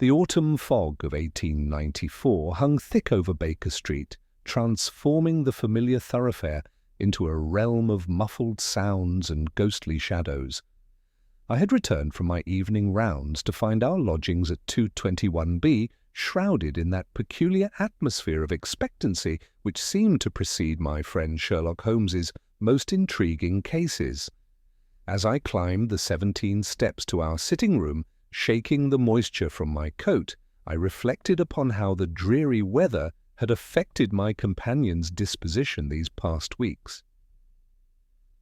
The autumn fog of 1894 hung thick over Baker Street, transforming the familiar thoroughfare into a realm of muffled sounds and ghostly shadows. I had returned from my evening rounds to find our lodgings at 221B shrouded in that peculiar atmosphere of expectancy which seemed to precede my friend Sherlock Holmes's most intriguing cases. As I climbed the 17 steps to our sitting room, shaking the moisture from my coat, I reflected upon how the dreary weather had affected my companion's disposition these past weeks.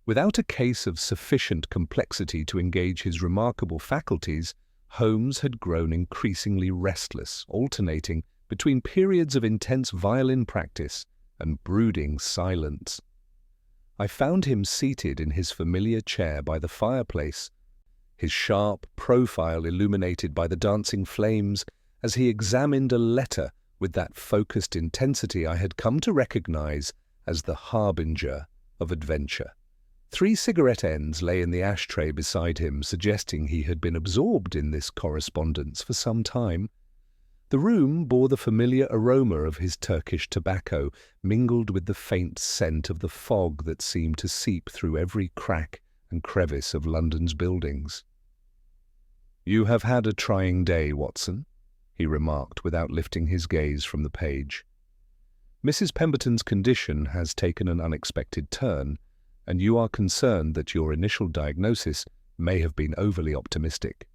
Without a case of sufficient complexity to engage his remarkable faculties, Holmes had grown increasingly restless, alternating between periods of intense violin practice and brooding silence. I found him seated in his familiar chair by the fireplace, his sharp profile illuminated by the dancing flames as he examined a letter with that focused intensity I had come to recognize as the harbinger of adventure. 3 cigarette ends lay in the ashtray beside him, suggesting he had been absorbed in this correspondence for some time. The room bore the familiar aroma of his Turkish tobacco, mingled with the faint scent of the fog that seemed to seep through every crack and crevice of London's buildings. "You have had a trying day, Watson," he remarked without lifting his gaze from the page. "Mrs. Pemberton's condition has taken an unexpected turn, and you are concerned that your initial diagnosis may have been overly optimistic.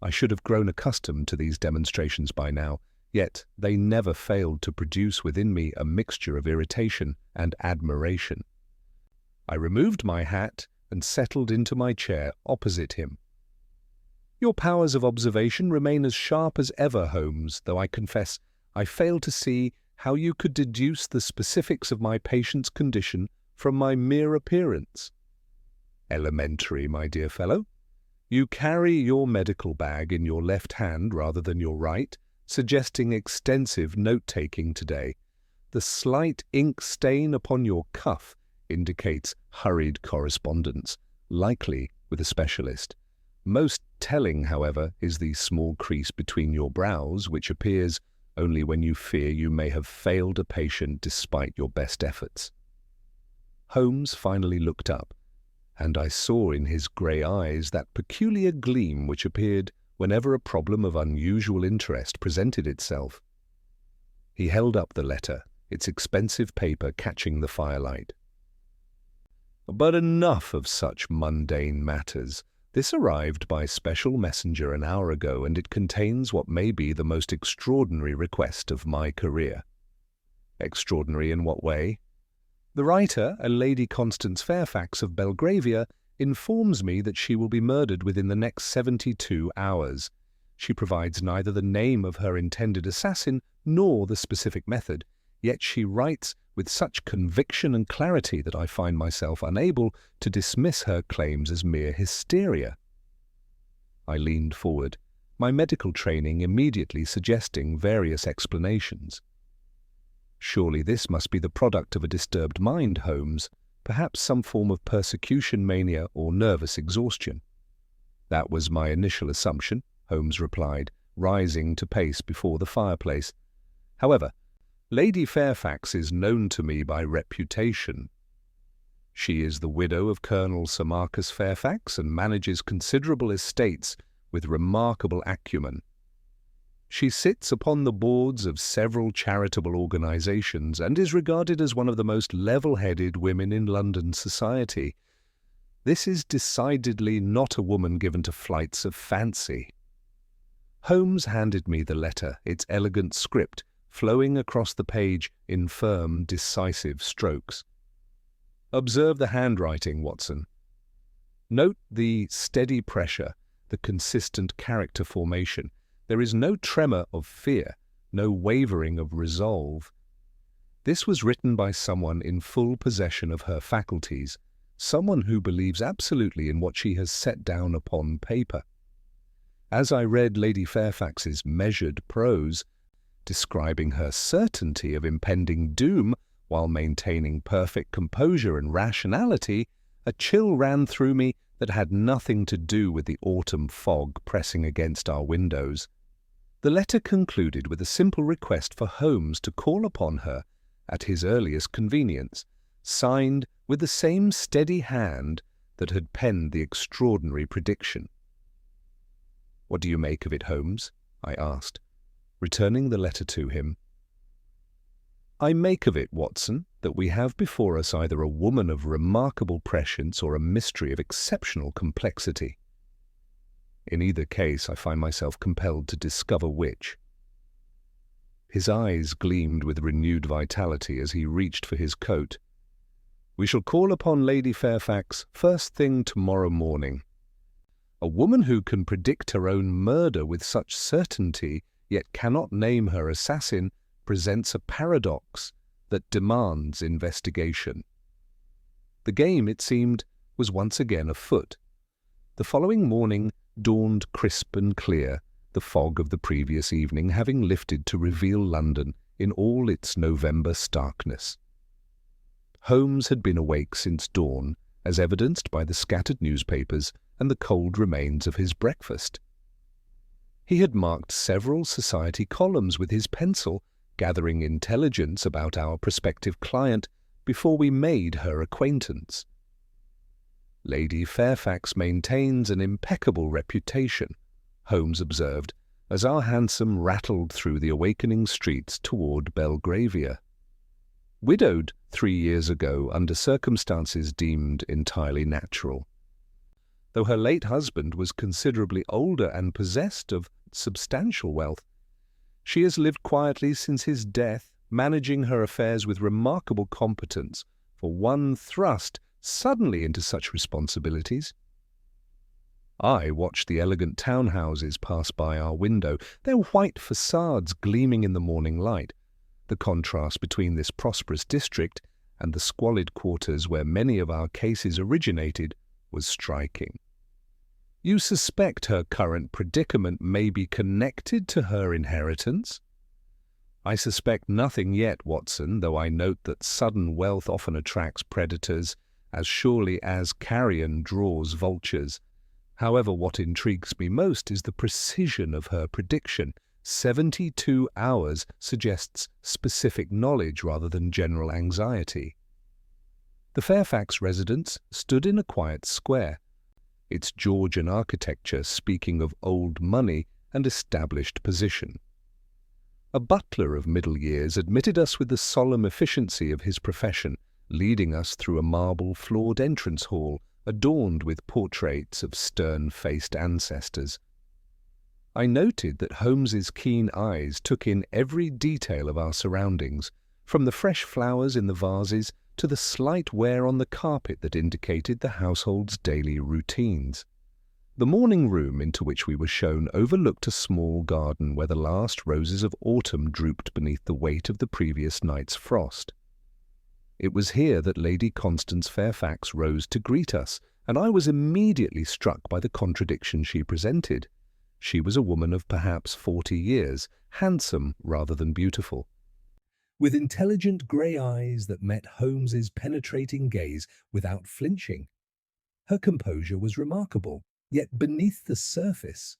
I should have grown accustomed to these demonstrations by now, yet they never failed to produce within me a mixture of irritation and admiration." I removed my hat and settled into my chair opposite him. "Your powers of observation remain as sharp as ever, Holmes, though I confess I fail to see how you could deduce the specifics of my patient's condition from my mere appearance." "Elementary, my dear fellow. You carry your medical bag in your left hand rather than your right, suggesting extensive note-taking today. The slight ink stain upon your cuff indicates hurried correspondence, likely with a specialist. Most telling, however, is the small crease between your brows, which appears only when you fear you may have failed a patient despite your best efforts." Holmes finally looked up, and I saw in his grey eyes that peculiar gleam which appeared whenever a problem of unusual interest presented itself. He held up the letter, its expensive paper catching the firelight. "But enough of such mundane matters. This arrived by special messenger an hour ago, and it contains what may be the most extraordinary request of my career." "Extraordinary in what way?" "The writer, a Lady Constance Fairfax of Belgravia, informs me that she will be murdered within the next 72 hours. She provides neither the name of her intended assassin nor the specific method, yet she writes with such conviction and clarity that I find myself unable to dismiss her claims as mere hysteria." I leaned forward, my medical training immediately suggesting various explanations. "Surely this must be the product of a disturbed mind, Holmes, perhaps some form of persecution mania or nervous exhaustion." "That was my initial assumption," Holmes replied, rising to pace before the fireplace. "However, Lady Fairfax is known to me by reputation. She is the widow of Colonel Sir Marcus Fairfax and manages considerable estates with remarkable acumen. She sits upon the boards of several charitable organizations and is regarded as one of the most level-headed women in London society. This is decidedly not a woman given to flights of fancy." Holmes handed me the letter, its elegant script flowing across the page in firm, decisive strokes. "Observe the handwriting, Watson. Note the steady pressure, the consistent character formation. There is no tremor of fear, no wavering of resolve. This was written by someone in full possession of her faculties, someone who believes absolutely in what she has set down upon paper." As I read Lady Fairfax's measured prose, describing her certainty of impending doom while maintaining perfect composure and rationality, a chill ran through me that had nothing to do with the autumn fog pressing against our windows. The letter concluded with a simple request for Holmes to call upon her at his earliest convenience, signed with the same steady hand that had penned the extraordinary prediction. "What do you make of it, Holmes?" I asked, returning the letter to him. "I make of it, Watson, that we have before us either a woman of remarkable prescience or a mystery of exceptional complexity. In either case, I find myself compelled to discover which." His eyes gleamed with renewed vitality as he reached for his coat. "We shall call upon Lady Fairfax first thing tomorrow morning. A woman who can predict her own murder with such certainty, yet cannot name her assassin, presents a paradox that demands investigation." The game, it seemed, was once again afoot. The following morning dawned crisp and clear, the fog of the previous evening having lifted to reveal London in all its November starkness. Holmes had been awake since dawn, as evidenced by the scattered newspapers and the cold remains of his breakfast. He had marked several society columns with his pencil, gathering intelligence about our prospective client before we made her acquaintance. "Lady Fairfax maintains an impeccable reputation," Holmes observed, as our hansom rattled through the awakening streets toward Belgravia. "Widowed 3 years ago under circumstances deemed entirely natural. Though her late husband was considerably older and possessed of substantial wealth, she has lived quietly since his death, managing her affairs with remarkable competence, for one thrust suddenly into such responsibilities." I watched the elegant townhouses pass by our window, their white facades gleaming in the morning light. The contrast between this prosperous district and the squalid quarters where many of our cases originated was striking. "You suspect her current predicament may be connected to her inheritance?" "I suspect nothing yet, Watson, though I note that sudden wealth often attracts predators as surely as carrion draws vultures. However, what intrigues me most is the precision of her prediction. 72 hours suggests specific knowledge rather than general anxiety." The Fairfax residence stood in a quiet square, its Georgian architecture speaking of old money and established position. A butler of middle years admitted us with the solemn efficiency of his profession, leading us through a marble-floored entrance hall adorned with portraits of stern-faced ancestors. I noted that Holmes's keen eyes took in every detail of our surroundings, from the fresh flowers in the vases to the slight wear on the carpet that indicated the household's daily routines. The morning room into which we were shown overlooked a small garden where the last roses of autumn drooped beneath the weight of the previous night's frost. It was here that Lady Constance Fairfax rose to greet us, and I was immediately struck by the contradiction she presented. She was a woman of perhaps 40 years, handsome rather than beautiful, with intelligent grey eyes that met Holmes's penetrating gaze without flinching. Her composure was remarkable, yet beneath the surface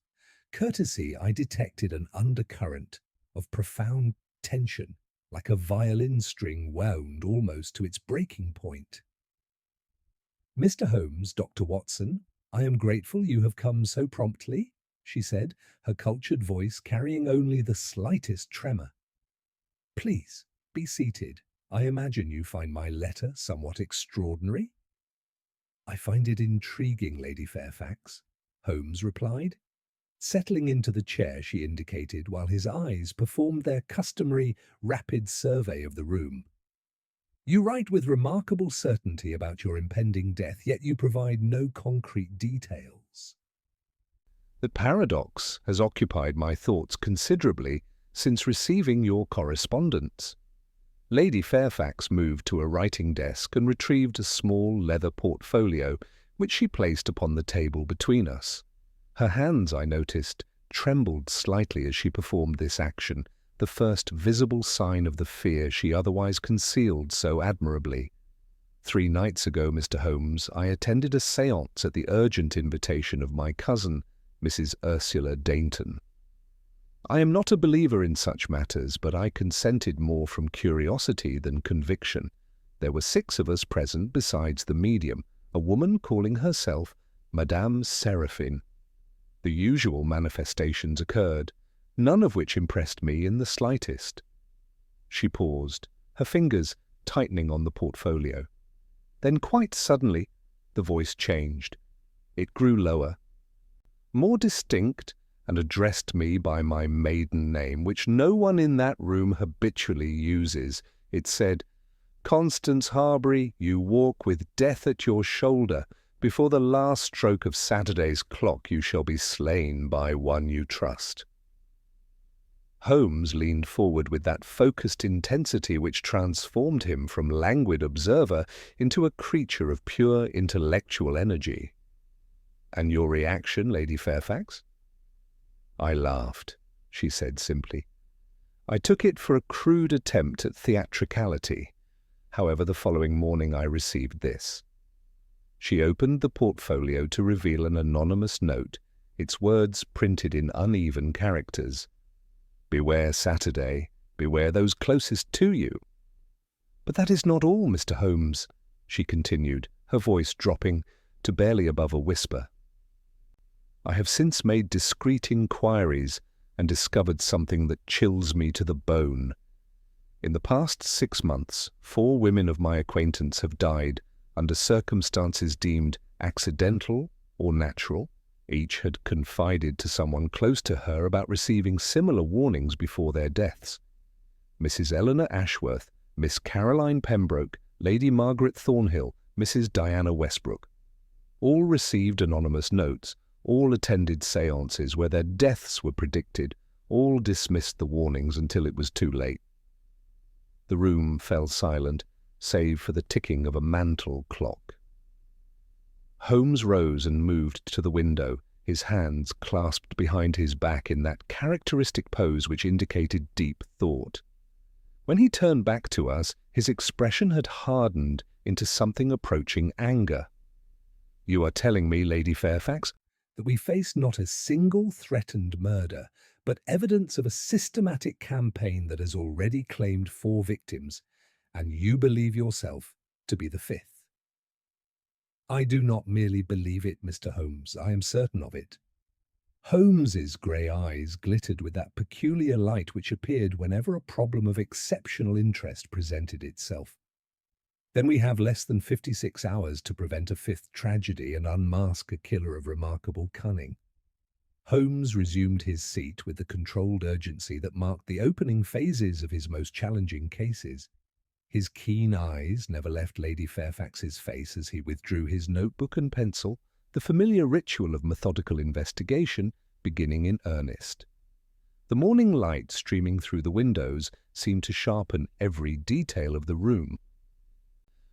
courtesy I detected an undercurrent of profound tension, like a violin string wound almost to its breaking point. "Mr. Holmes, Dr. Watson, I am grateful you have come so promptly," she said, her cultured voice carrying only the slightest tremor. "Please, be seated. I imagine you find my letter somewhat extraordinary." "I find it intriguing, Lady Fairfax," Holmes replied, settling into the chair she indicated while his eyes performed their customary rapid survey of the room. "You write with remarkable certainty about your impending death, yet you provide no concrete details." "The paradox has occupied my thoughts considerably since receiving your correspondence." Lady Fairfax moved to a writing desk and retrieved a small leather portfolio, which she placed upon the table between us. Her hands, I noticed, trembled slightly as she performed this action, the first visible sign of the fear she otherwise concealed so admirably. 3 nights ago, Mr. Holmes, I attended a séance at the urgent invitation of my cousin, Mrs. Ursula Dainton. I am not a believer in such matters, but I consented more from curiosity than conviction. There were 6 of us present besides the medium, a woman calling herself Madame Seraphine. The usual manifestations occurred, none of which impressed me in the slightest. She paused, her fingers tightening on the portfolio. Then quite suddenly, the voice changed. It grew lower, more distinct, and addressed me by my maiden name, which no one in that room habitually uses. It said, "Constance Harbury, you walk with death at your shoulder. Before the last stroke of Saturday's clock you shall be slain by one you trust." Holmes leaned forward with that focused intensity which transformed him from languid observer into a creature of pure intellectual energy. "And your reaction, Lady Fairfax?" I laughed. She said simply, "I took it for a crude attempt at theatricality. However, the following morning I received this." She opened the portfolio to reveal an anonymous note, its words printed in uneven characters. "Beware Saturday, beware those closest to you." "But that is not all, Mr. Holmes," she continued, her voice dropping to barely above a whisper. "I have since made discreet inquiries and discovered something that chills me to the bone. In the past 6 months, 4 women of my acquaintance have died under circumstances deemed accidental or natural. Each had confided to someone close to her about receiving similar warnings before their deaths. Mrs. Eleanor Ashworth, Miss Caroline Pembroke, Lady Margaret Thornhill, Mrs. Diana Westbrook. All received anonymous notes, all attended séances where their deaths were predicted, all dismissed the warnings until it was too late." The room fell silent, save for the ticking of a mantel clock. Holmes rose and moved to the window, his hands clasped behind his back in that characteristic pose which indicated deep thought. When he turned back to us, his expression had hardened into something approaching anger. "You are telling me, Lady Fairfax, that we face not a single threatened murder, but evidence of a systematic campaign that has already claimed 4 victims, and you believe yourself to be the 5th. "I do not merely believe it, Mr. Holmes. I am certain of it." Holmes's grey eyes glittered with that peculiar light which appeared whenever a problem of exceptional interest presented itself. "Then we have less than 56 hours to prevent a 5th tragedy and unmask a killer of remarkable cunning." Holmes resumed his seat with the controlled urgency that marked the opening phases of his most challenging cases. His keen eyes never left Lady Fairfax's face as he withdrew his notebook and pencil, the familiar ritual of methodical investigation beginning in earnest. The morning light streaming through the windows seemed to sharpen every detail of the room,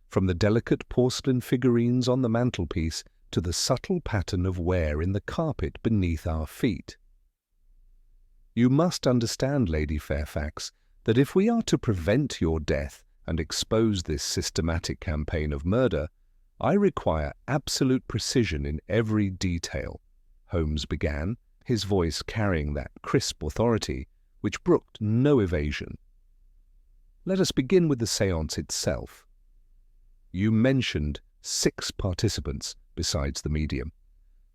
from the delicate porcelain figurines on the mantelpiece to the subtle pattern of wear in the carpet beneath our feet. "You must understand, Lady Fairfax, that if we are to prevent your death and expose this systematic campaign of murder, I require absolute precision in every detail," Holmes began, his voice carrying that crisp authority which brooked no evasion. "Let us begin with the séance itself. You mentioned 6 participants besides the medium.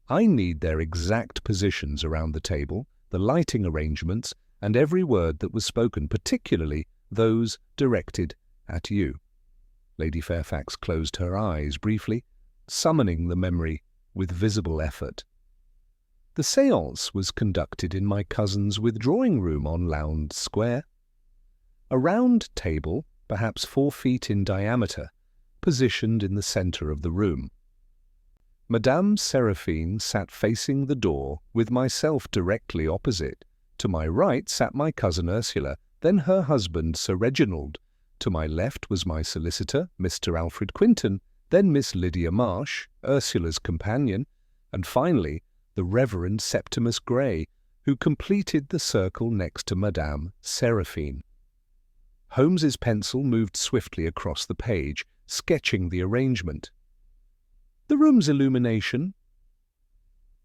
I need their exact positions around the table, the lighting arrangements, and every word that was spoken, particularly those directed at you." Lady Fairfax closed her eyes briefly, summoning the memory with visible effort. "The séance was conducted in my cousin's withdrawing room on Lowndes Square. A round table, perhaps 4 feet in diameter, positioned in the centre of the room. Madame Seraphine sat facing the door, with myself directly opposite. To my right sat my cousin Ursula, then her husband Sir Reginald. To my left was my solicitor, Mr. Alfred Quinton, then Miss Lydia Marsh, Ursula's companion, and finally the Reverend Septimus Gray, who completed the circle next to Madame Seraphine. Holmes's pencil moved swiftly across the page, sketching the arrangement. "The room's illumination."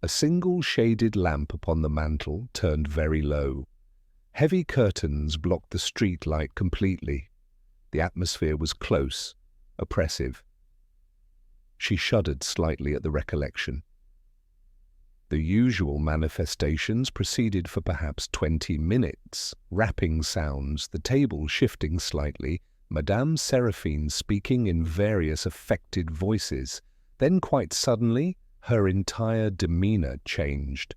A single shaded lamp upon the mantel turned very low. Heavy curtains blocked the street light completely. The atmosphere was close, oppressive. She shuddered slightly at the recollection. The usual manifestations proceeded for perhaps 20 minutes. Rapping sounds, the table shifting slightly, Madame Seraphine speaking in various affected voices. Then quite suddenly, her entire demeanour changed.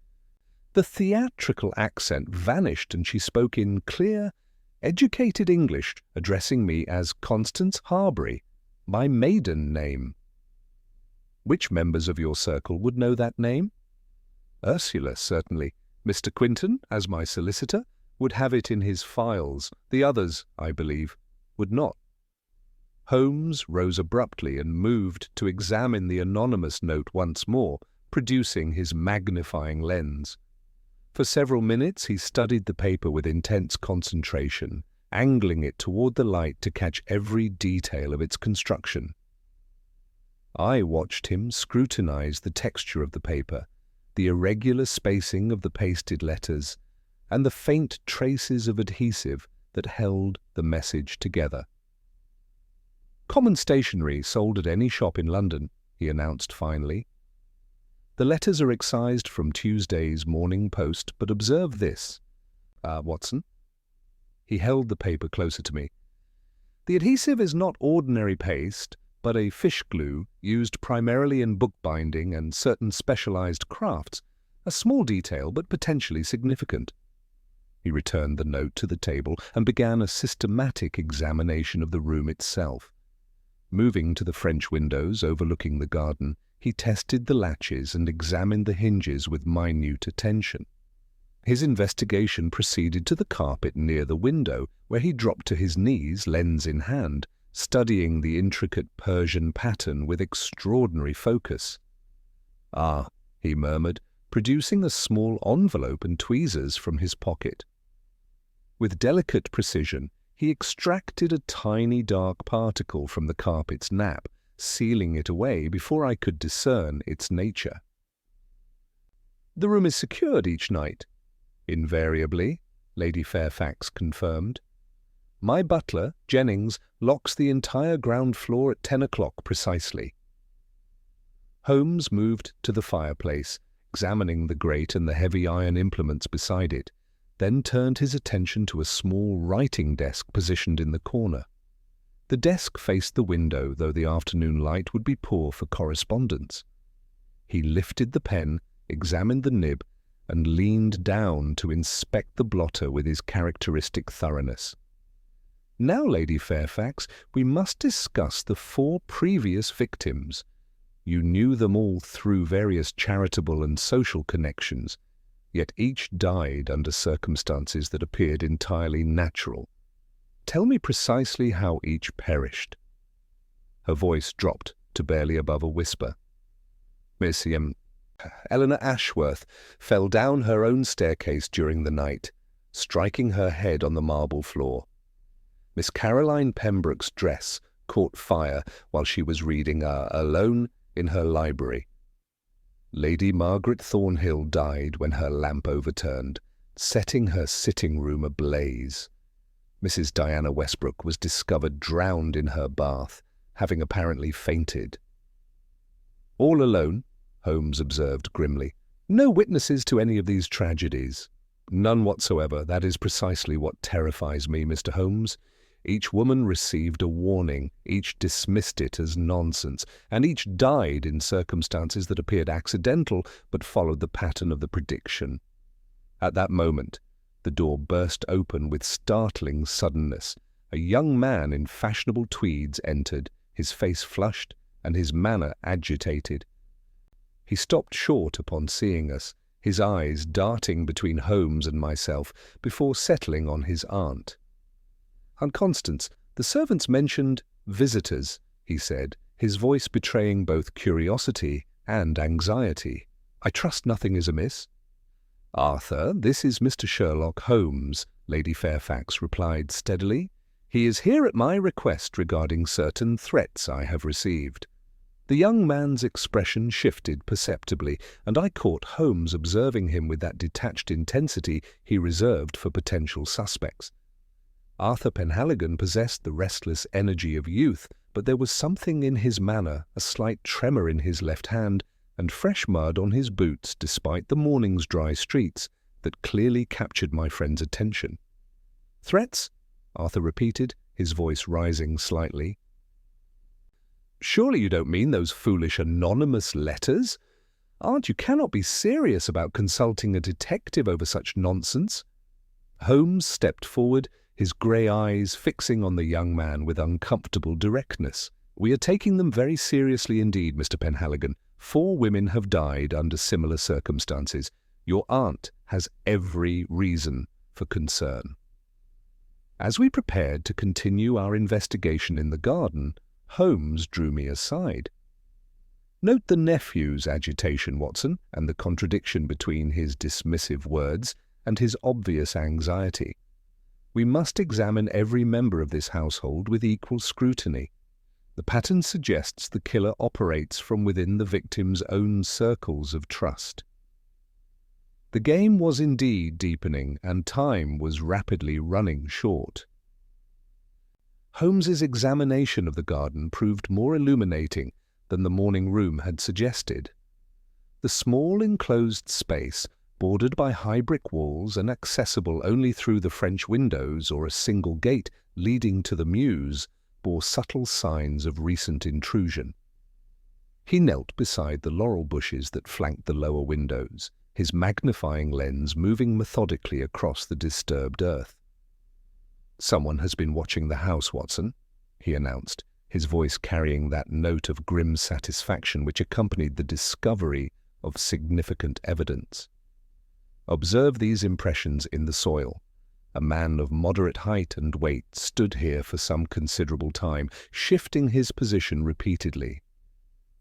The theatrical accent vanished and she spoke in clear, educated English, addressing me as Constance Harbury, my maiden name. Which members of your circle would know that name? Ursula, certainly. Mr. Quinton, as my solicitor, would have it in his files. The others, I believe, would not. Holmes rose abruptly and moved to examine the anonymous note once more, producing his magnifying lens. For several minutes he studied the paper with intense concentration, angling it toward the light to catch every detail of its construction. I watched him scrutinize the texture of the paper, the irregular spacing of the pasted letters, and the faint traces of adhesive that held the message together. "Common stationery sold at any shop in London," he announced finally. "The letters are excised from Tuesday's Morning Post, but observe this. Watson?" He held the paper closer to me. "The adhesive is not ordinary paste, but a fish glue used primarily in bookbinding and certain specialized crafts, a small detail but potentially significant." He returned the note to the table and began a systematic examination of the room itself. Moving to the French windows overlooking the garden, he tested the latches and examined the hinges with minute attention. His investigation proceeded to the carpet near the window, where he dropped to his knees, lens in hand, studying the intricate Persian pattern with extraordinary focus. "Ah," he murmured, producing a small envelope and tweezers from his pocket. With delicate precision, he extracted a tiny dark particle from the carpet's nap, sealing it away before I could discern its nature. "The room is secured each night." "Invariably," Lady Fairfax confirmed. "My butler, Jennings, locks the entire ground floor at 10 o'clock precisely." Holmes moved to the fireplace, examining the grate and the heavy iron implements beside it, then turned his attention to a small writing desk positioned in the corner. The desk faced the window, though the afternoon light would be poor for correspondence. He lifted the pen, examined the nib, and leaned down to inspect the blotter with his characteristic thoroughness. "Now, Lady Fairfax, we must discuss the 4 previous victims. You knew them all through various charitable and social connections, yet each died under circumstances that appeared entirely natural. Tell me precisely how each perished." Her voice dropped to barely above a whisper. "Miss Eleanor Ashworth fell down her own staircase during the night, striking her head on the marble floor. Miss Caroline Pembroke's dress caught fire while she was reading alone in her library. Lady Margaret Thornhill died when her lamp overturned, setting her sitting room ablaze. Mrs. Diana Westbrook was discovered drowned in her bath, having apparently fainted." "All alone," Holmes observed grimly. "No witnesses to any of these tragedies." "None whatsoever. That is precisely what terrifies me, Mr. Holmes. Each woman received a warning, each dismissed it as nonsense, and each died in circumstances that appeared accidental but followed the pattern of the prediction." At that moment, the door burst open with startling suddenness. A young man in fashionable tweeds entered, his face flushed and his manner agitated. He stopped short upon seeing us, his eyes darting between Holmes and myself before settling on his aunt. "Aunt Constance, the servants mentioned visitors," he said, his voice betraying both curiosity and anxiety. "I trust nothing is amiss?" "Arthur, this is Mr. Sherlock Holmes," Lady Fairfax replied steadily. "He is here at my request regarding certain threats I have received." The young man's expression shifted perceptibly, and I caught Holmes observing him with that detached intensity he reserved for potential suspects. Arthur Penhaligon possessed the restless energy of youth, but there was something in his manner, a slight tremor in his left hand, and fresh mud on his boots despite the morning's dry streets, that clearly captured my friend's attention. "Threats?" Arthur repeated, his voice rising slightly. "Surely you don't mean those foolish anonymous letters? Aunt, you cannot be serious about consulting a detective over such nonsense." Holmes stepped forward, his grey eyes fixing on the young man with uncomfortable directness. "We are taking them very seriously indeed, Mr. Penhaligon. 4 women have died under similar circumstances. Your aunt has every reason for concern." As we prepared to continue our investigation in the garden, Holmes drew me aside. "Note the nephew's agitation, Watson, and the contradiction between his dismissive words and his obvious anxiety. We must examine every member of this household with equal scrutiny. The pattern suggests the killer operates from within the victim's own circles of trust." The game was indeed deepening, and time was rapidly running short. Holmes's examination of the garden proved more illuminating than the morning room had suggested. The small enclosed space, bordered by high brick walls and accessible only through the French windows or a single gate leading to the mews, bore subtle signs of recent intrusion. He knelt beside the laurel bushes that flanked the lower windows, his magnifying lens moving methodically across the disturbed earth. "Someone has been watching the house, Watson," he announced, his voice carrying that note of grim satisfaction which accompanied the discovery of significant evidence. "Observe these impressions in the soil. A man of moderate height and weight stood here for some considerable time, shifting his position repeatedly.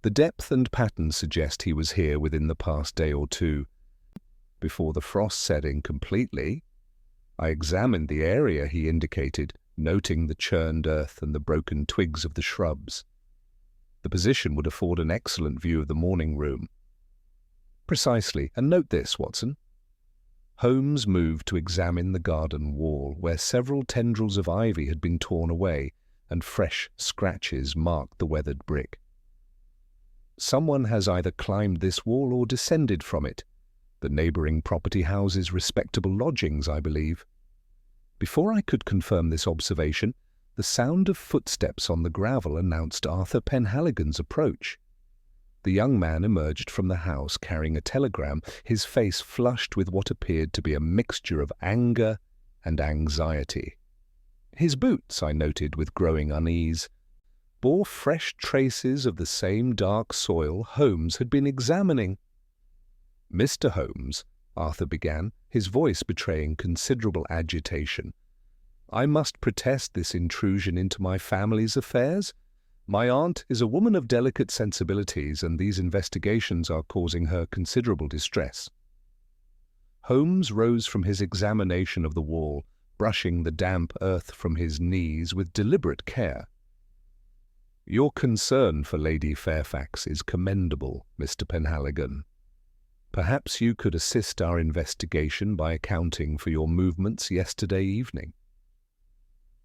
The depth and pattern suggest he was here within the past day or 2. Before the frost set in completely, I examined the area he indicated, noting the churned earth and the broken twigs of the shrubs. The position would afford an excellent view of the morning room." "Precisely, and note this, Watson." Holmes moved to examine the garden wall, where several tendrils of ivy had been torn away, and fresh scratches marked the weathered brick. "Someone has either climbed this wall or descended from it. The neighbouring property houses respectable lodgings, I believe." Before I could confirm this observation, the sound of footsteps on the gravel announced Arthur Penhaligon's approach. The young man emerged from the house carrying a telegram, his face flushed with what appeared to be a mixture of anger and anxiety. His boots, I noted with growing unease, bore fresh traces of the same dark soil Holmes had been examining. "Mr. Holmes," Arthur began, his voice betraying considerable agitation, "I must protest this intrusion into my family's affairs. My aunt is a woman of delicate sensibilities, and these investigations are causing her considerable distress." Holmes rose from his examination of the wall, brushing the damp earth from his knees with deliberate care. "Your concern for Lady Fairfax is commendable, Mr. Penhaligon. Perhaps you could assist our investigation by accounting for your movements yesterday evening."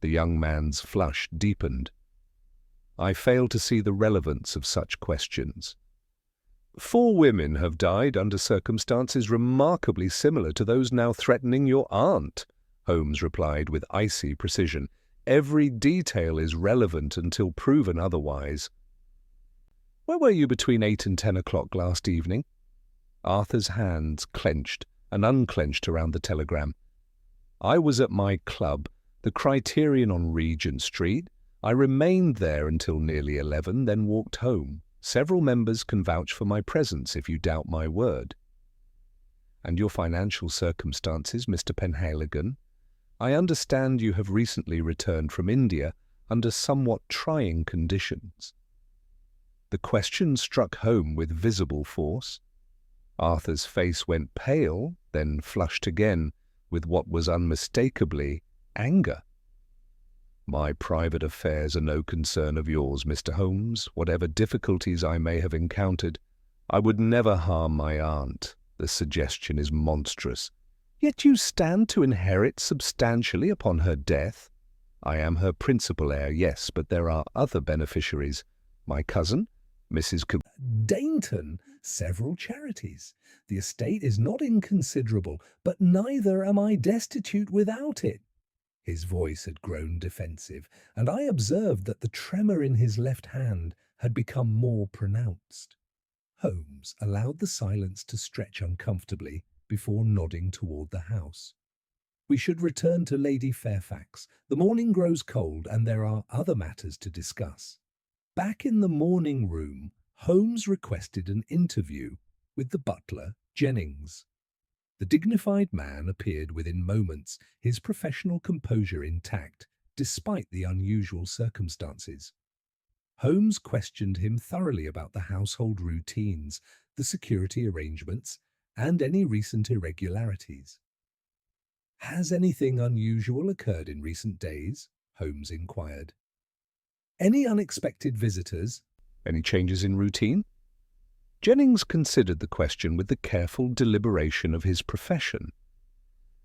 The young man's flush deepened. "I fail to see the relevance of such questions." "4 women have died under circumstances remarkably similar to those now threatening your aunt," Holmes replied with icy precision. "Every detail is relevant until proven otherwise." "Where were you between 8 and 10 o'clock last evening?" Arthur's hands clenched and unclenched around the telegram. "I was at my club, the Criterion on Regent Street. I remained there until nearly 11, then walked home. Several members can vouch for my presence if you doubt my word." "And your financial circumstances, Mr. Penhaligon? I understand you have recently returned from India under somewhat trying conditions." The question struck home with visible force. Arthur's face went pale, then flushed again, with what was unmistakably anger. My private affairs are no concern of yours, Mr. Holmes. Whatever difficulties I may have encountered, I would never harm my aunt. The suggestion is monstrous. Yet you stand to inherit substantially upon her death. I am her principal heir, yes, but there are other beneficiaries. My cousin, Mrs. Dainton, several charities. The estate is not inconsiderable, but neither am I destitute without it. His voice had grown defensive, and I observed that the tremor in his left hand had become more pronounced. Holmes allowed the silence to stretch uncomfortably before nodding toward the house. We should return to Lady Fairfax. The morning grows cold, and there are other matters to discuss. Back in the morning room, Holmes requested an interview with the butler, Jennings. The dignified man appeared within moments, his professional composure intact, despite the unusual circumstances. Holmes questioned him thoroughly about the household routines, the security arrangements, and any recent irregularities. "Has anything unusual occurred in recent days?" Holmes inquired. "Any unexpected visitors? Any changes in routine?" Jennings considered the question with the careful deliberation of his profession.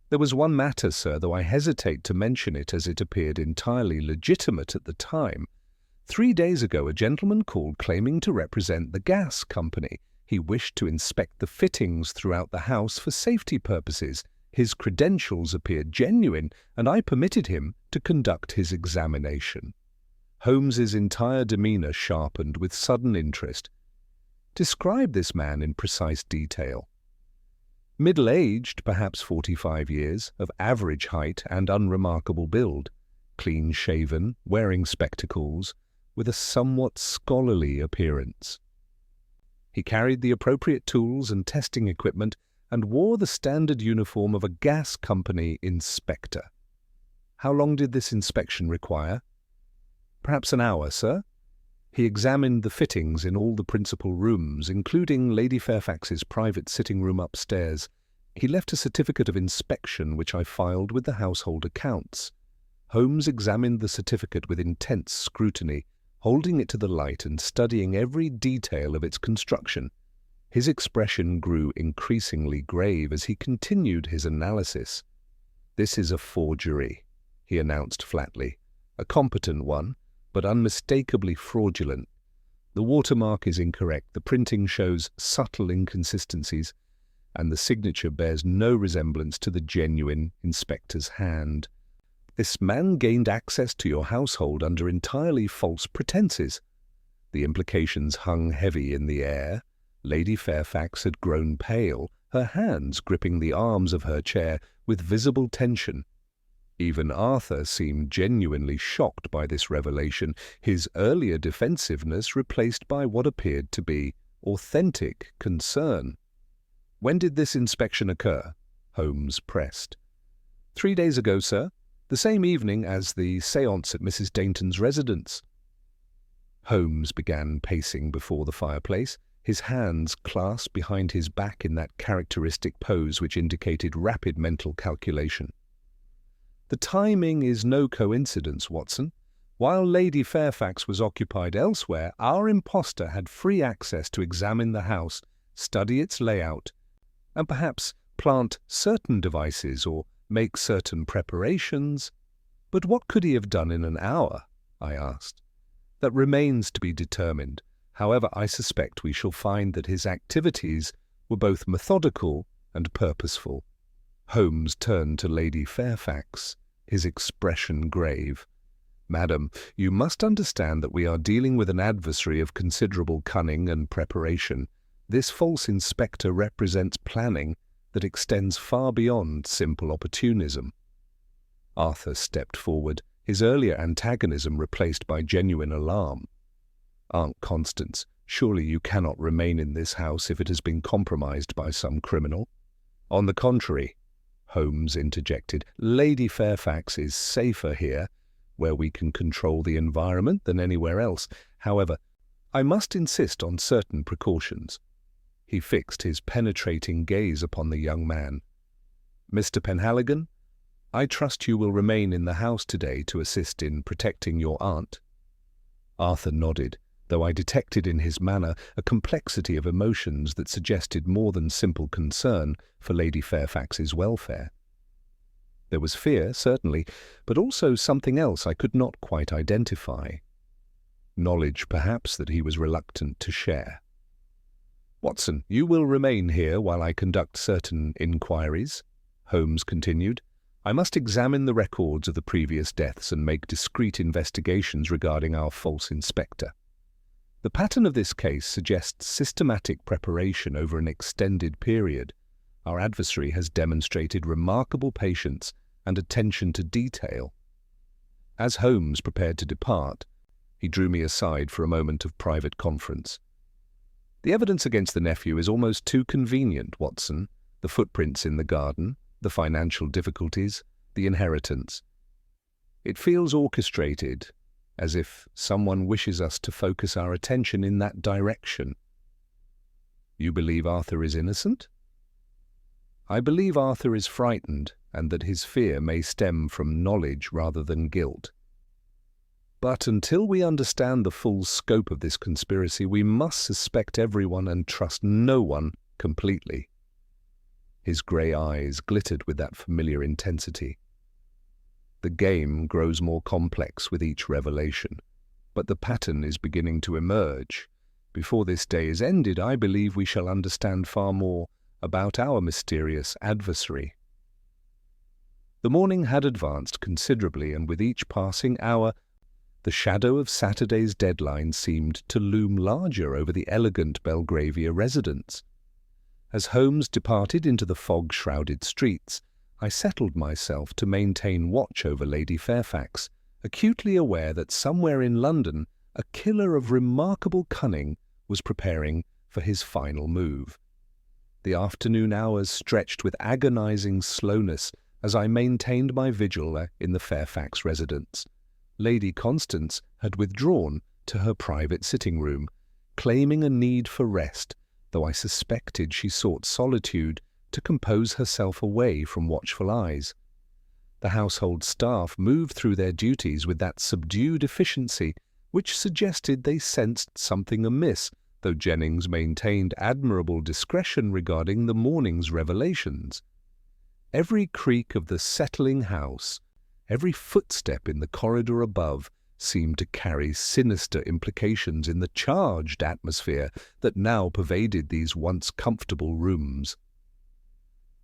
"There was one matter, sir, though I hesitate to mention it as it appeared entirely legitimate at the time. 3 days ago a gentleman called claiming to represent the gas company. He wished to inspect the fittings throughout the house for safety purposes. His credentials appeared genuine, and I permitted him to conduct his examination." Holmes's entire demeanour sharpened with sudden interest. "Describe this man in precise detail." "Middle-aged, perhaps 45 years, of average height and unremarkable build, clean-shaven, wearing spectacles, with a somewhat scholarly appearance. He carried the appropriate tools and testing equipment and wore the standard uniform of a gas company inspector." "How long did this inspection require?" "Perhaps an hour, sir. He examined the fittings in all the principal rooms, including Lady Fairfax's private sitting room upstairs. He left a certificate of inspection which I filed with the household accounts." Holmes examined the certificate with intense scrutiny, holding it to the light and studying every detail of its construction. His expression grew increasingly grave as he continued his analysis. "This is a forgery," he announced flatly. "A competent one, but unmistakably fraudulent. The watermark is incorrect, the printing shows subtle inconsistencies, and the signature bears no resemblance to the genuine inspector's hand. This man gained access to your household under entirely false pretenses." The implications hung heavy in the air. Lady Fairfax had grown pale, her hands gripping the arms of her chair with visible tension. Even Arthur seemed genuinely shocked by this revelation, his earlier defensiveness replaced by what appeared to be authentic concern. "When did this inspection occur?" Holmes pressed. 3 days ago, sir. The same evening as the séance at Mrs. Dainton's residence." Holmes began pacing before the fireplace, his hands clasped behind his back in that characteristic pose which indicated rapid mental calculation. "The timing is no coincidence, Watson. While Lady Fairfax was occupied elsewhere, our impostor had free access to examine the house, study its layout, and perhaps plant certain devices or make certain preparations." "But what could he have done in an hour?" I asked. "That remains to be determined. However, I suspect we shall find that his activities were both methodical and purposeful." Holmes turned to Lady Fairfax, his expression grave. "Madam, you must understand that we are dealing with an adversary of considerable cunning and preparation. This false inspector represents planning that extends far beyond simple opportunism." Arthur stepped forward, his earlier antagonism replaced by genuine alarm. "Aunt Constance, surely you cannot remain in this house if it has been compromised by some criminal." "On the contrary," Holmes interjected, "Lady Fairfax is safer here, where we can control the environment, than anywhere else. However, I must insist on certain precautions." He fixed his penetrating gaze upon the young man. "Mr. Penhaligon, I trust you will remain in the house today to assist in protecting your aunt." Arthur nodded, though I detected in his manner a complexity of emotions that suggested more than simple concern for Lady Fairfax's welfare. There was fear, certainly, but also something else I could not quite identify. Knowledge, perhaps, that he was reluctant to share. "Watson, you will remain here while I conduct certain inquiries," Holmes continued. "I must examine the records of the previous deaths and make discreet investigations regarding our false inspector. The pattern of this case suggests systematic preparation over an extended period. Our adversary has demonstrated remarkable patience and attention to detail." As Holmes prepared to depart, he drew me aside for a moment of private conference. "The evidence against the nephew is almost too convenient, Watson. The footprints in the garden, the financial difficulties, the inheritance. It feels orchestrated, as if someone wishes us to focus our attention in that direction." "You believe Arthur is innocent?" "I believe Arthur is frightened, and that his fear may stem from knowledge rather than guilt. But until we understand the full scope of this conspiracy, we must suspect everyone and trust no one completely." His grey eyes glittered with that familiar intensity. "The game grows more complex with each revelation, but the pattern is beginning to emerge. Before this day is ended, I believe we shall understand far more about our mysterious adversary." The morning had advanced considerably, and with each passing hour, the shadow of Saturday's deadline seemed to loom larger over the elegant Belgravia residence. As Holmes departed into the fog-shrouded streets, I settled myself to maintain watch over Lady Fairfax, acutely aware that somewhere in London a killer of remarkable cunning was preparing for his final move. The afternoon hours stretched with agonizing slowness as I maintained my vigil in the Fairfax residence. Lady Constance had withdrawn to her private sitting-room, claiming a need for rest, though I suspected she sought solitude to compose herself away from watchful eyes. The household staff moved through their duties with that subdued efficiency which suggested they sensed something amiss, though Jennings maintained admirable discretion regarding the morning's revelations. Every creak of the settling house, every footstep in the corridor above, seemed to carry sinister implications in the charged atmosphere that now pervaded these once comfortable rooms.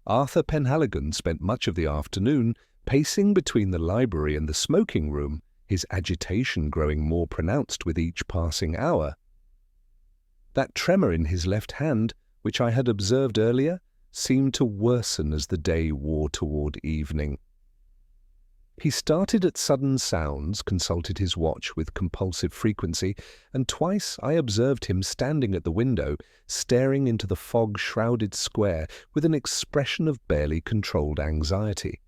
Arthur Penhaligon spent much of the afternoon pacing between the library and the smoking room, his agitation growing more pronounced with each passing hour. That tremor in his left hand, which I had observed earlier, seemed to worsen as the day wore toward evening. He started at sudden sounds, consulted his watch with compulsive frequency, and twice I observed him standing at the window, staring into the fog-shrouded square with an expression of barely controlled anxiety.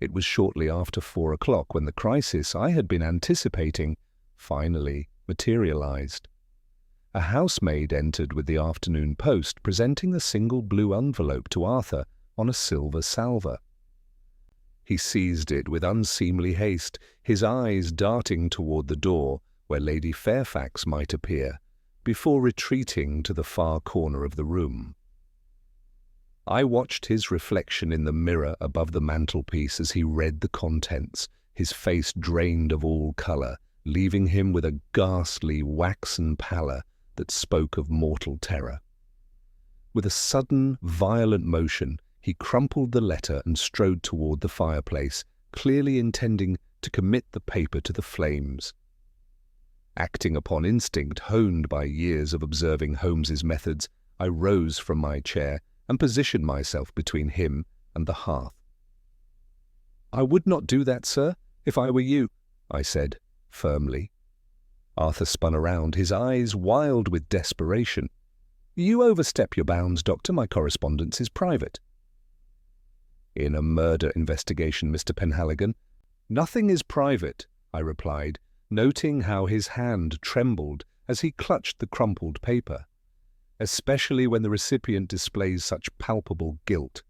It was shortly after 4 o'clock when the crisis I had been anticipating finally materialized. A housemaid entered with the afternoon post, presenting a single blue envelope to Arthur on a silver salver. He seized it with unseemly haste, his eyes darting toward the door where Lady Fairfax might appear, before retreating to the far corner of the room. I watched his reflection in the mirror above the mantelpiece as he read the contents, his face drained of all colour, leaving him with a ghastly waxen pallor that spoke of mortal terror. With a sudden, violent motion, he crumpled the letter and strode toward the fireplace, clearly intending to commit the paper to the flames. Acting upon instinct honed by years of observing Holmes's methods, I rose from my chair and positioned myself between him and the hearth. "I would not do that, sir, if I were you," I said, firmly. Arthur spun around, his eyes wild with desperation. "You overstep your bounds, Doctor. My correspondence is private." "In a murder investigation, Mr. Penhaligon, nothing is private," I replied, noting how his hand trembled as he clutched the crumpled paper, especially when the recipient displays such palpable guilt.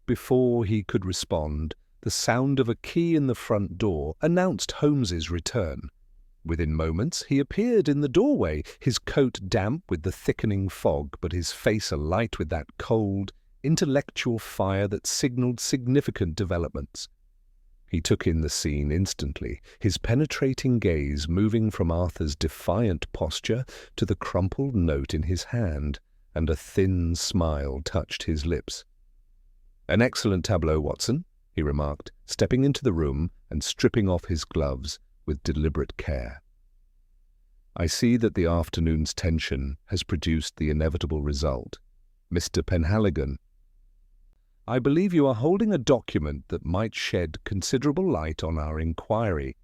Before he could respond, The sound of a key in the front door announced Holmes's return. Within moments, he appeared in the doorway, his coat damp with the thickening fog, but his face alight with that cold, intellectual fire that signalled significant developments. He took in the scene instantly, his penetrating gaze moving from Arthur's defiant posture to the crumpled note in his hand, and a thin smile touched his lips. "An excellent tableau, Watson," he remarked, stepping into the room and stripping off his gloves with deliberate care. "I see that the afternoon's tension has produced the inevitable result. Mr. Penhaligon, I believe you are holding a document that might shed considerable light on our inquiry."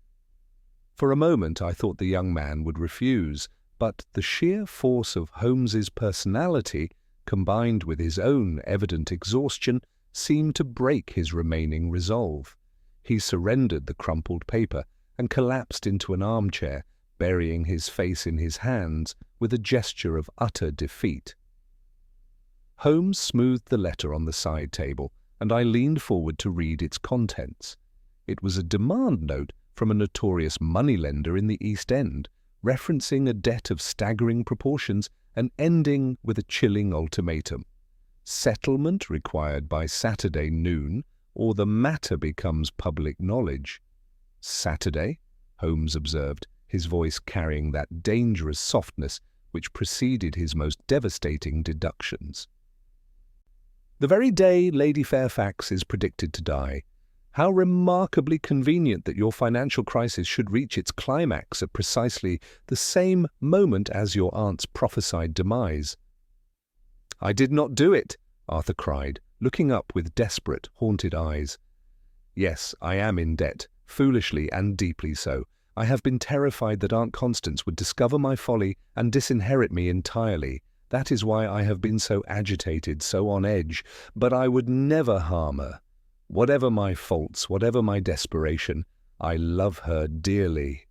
For a moment I thought the young man would refuse, but the sheer force of Holmes's personality, combined with his own evident exhaustion, seemed to break his remaining resolve. He surrendered the crumpled paper and collapsed into an armchair, burying his face in his hands with a gesture of utter defeat. Holmes smoothed the letter on the side table, and I leaned forward to read its contents. It was a demand note from a notorious moneylender in the East End, referencing a debt of staggering proportions and ending with a chilling ultimatum. Settlement required by Saturday noon, or the matter becomes public knowledge. "Saturday?" Holmes observed, his voice carrying that dangerous softness which preceded his most devastating deductions. "The very day Lady Fairfax is predicted to die. How remarkably convenient that your financial crisis should reach its climax at precisely the same moment as your aunt's prophesied demise." "I did not do it," Arthur cried, looking up with desperate, haunted eyes. "Yes, I am in debt, foolishly and deeply so. I have been terrified that Aunt Constance would discover my folly and disinherit me entirely. That is why I have been so agitated, so on edge. But I would never harm her. Whatever my faults, whatever my desperation, I love her dearly."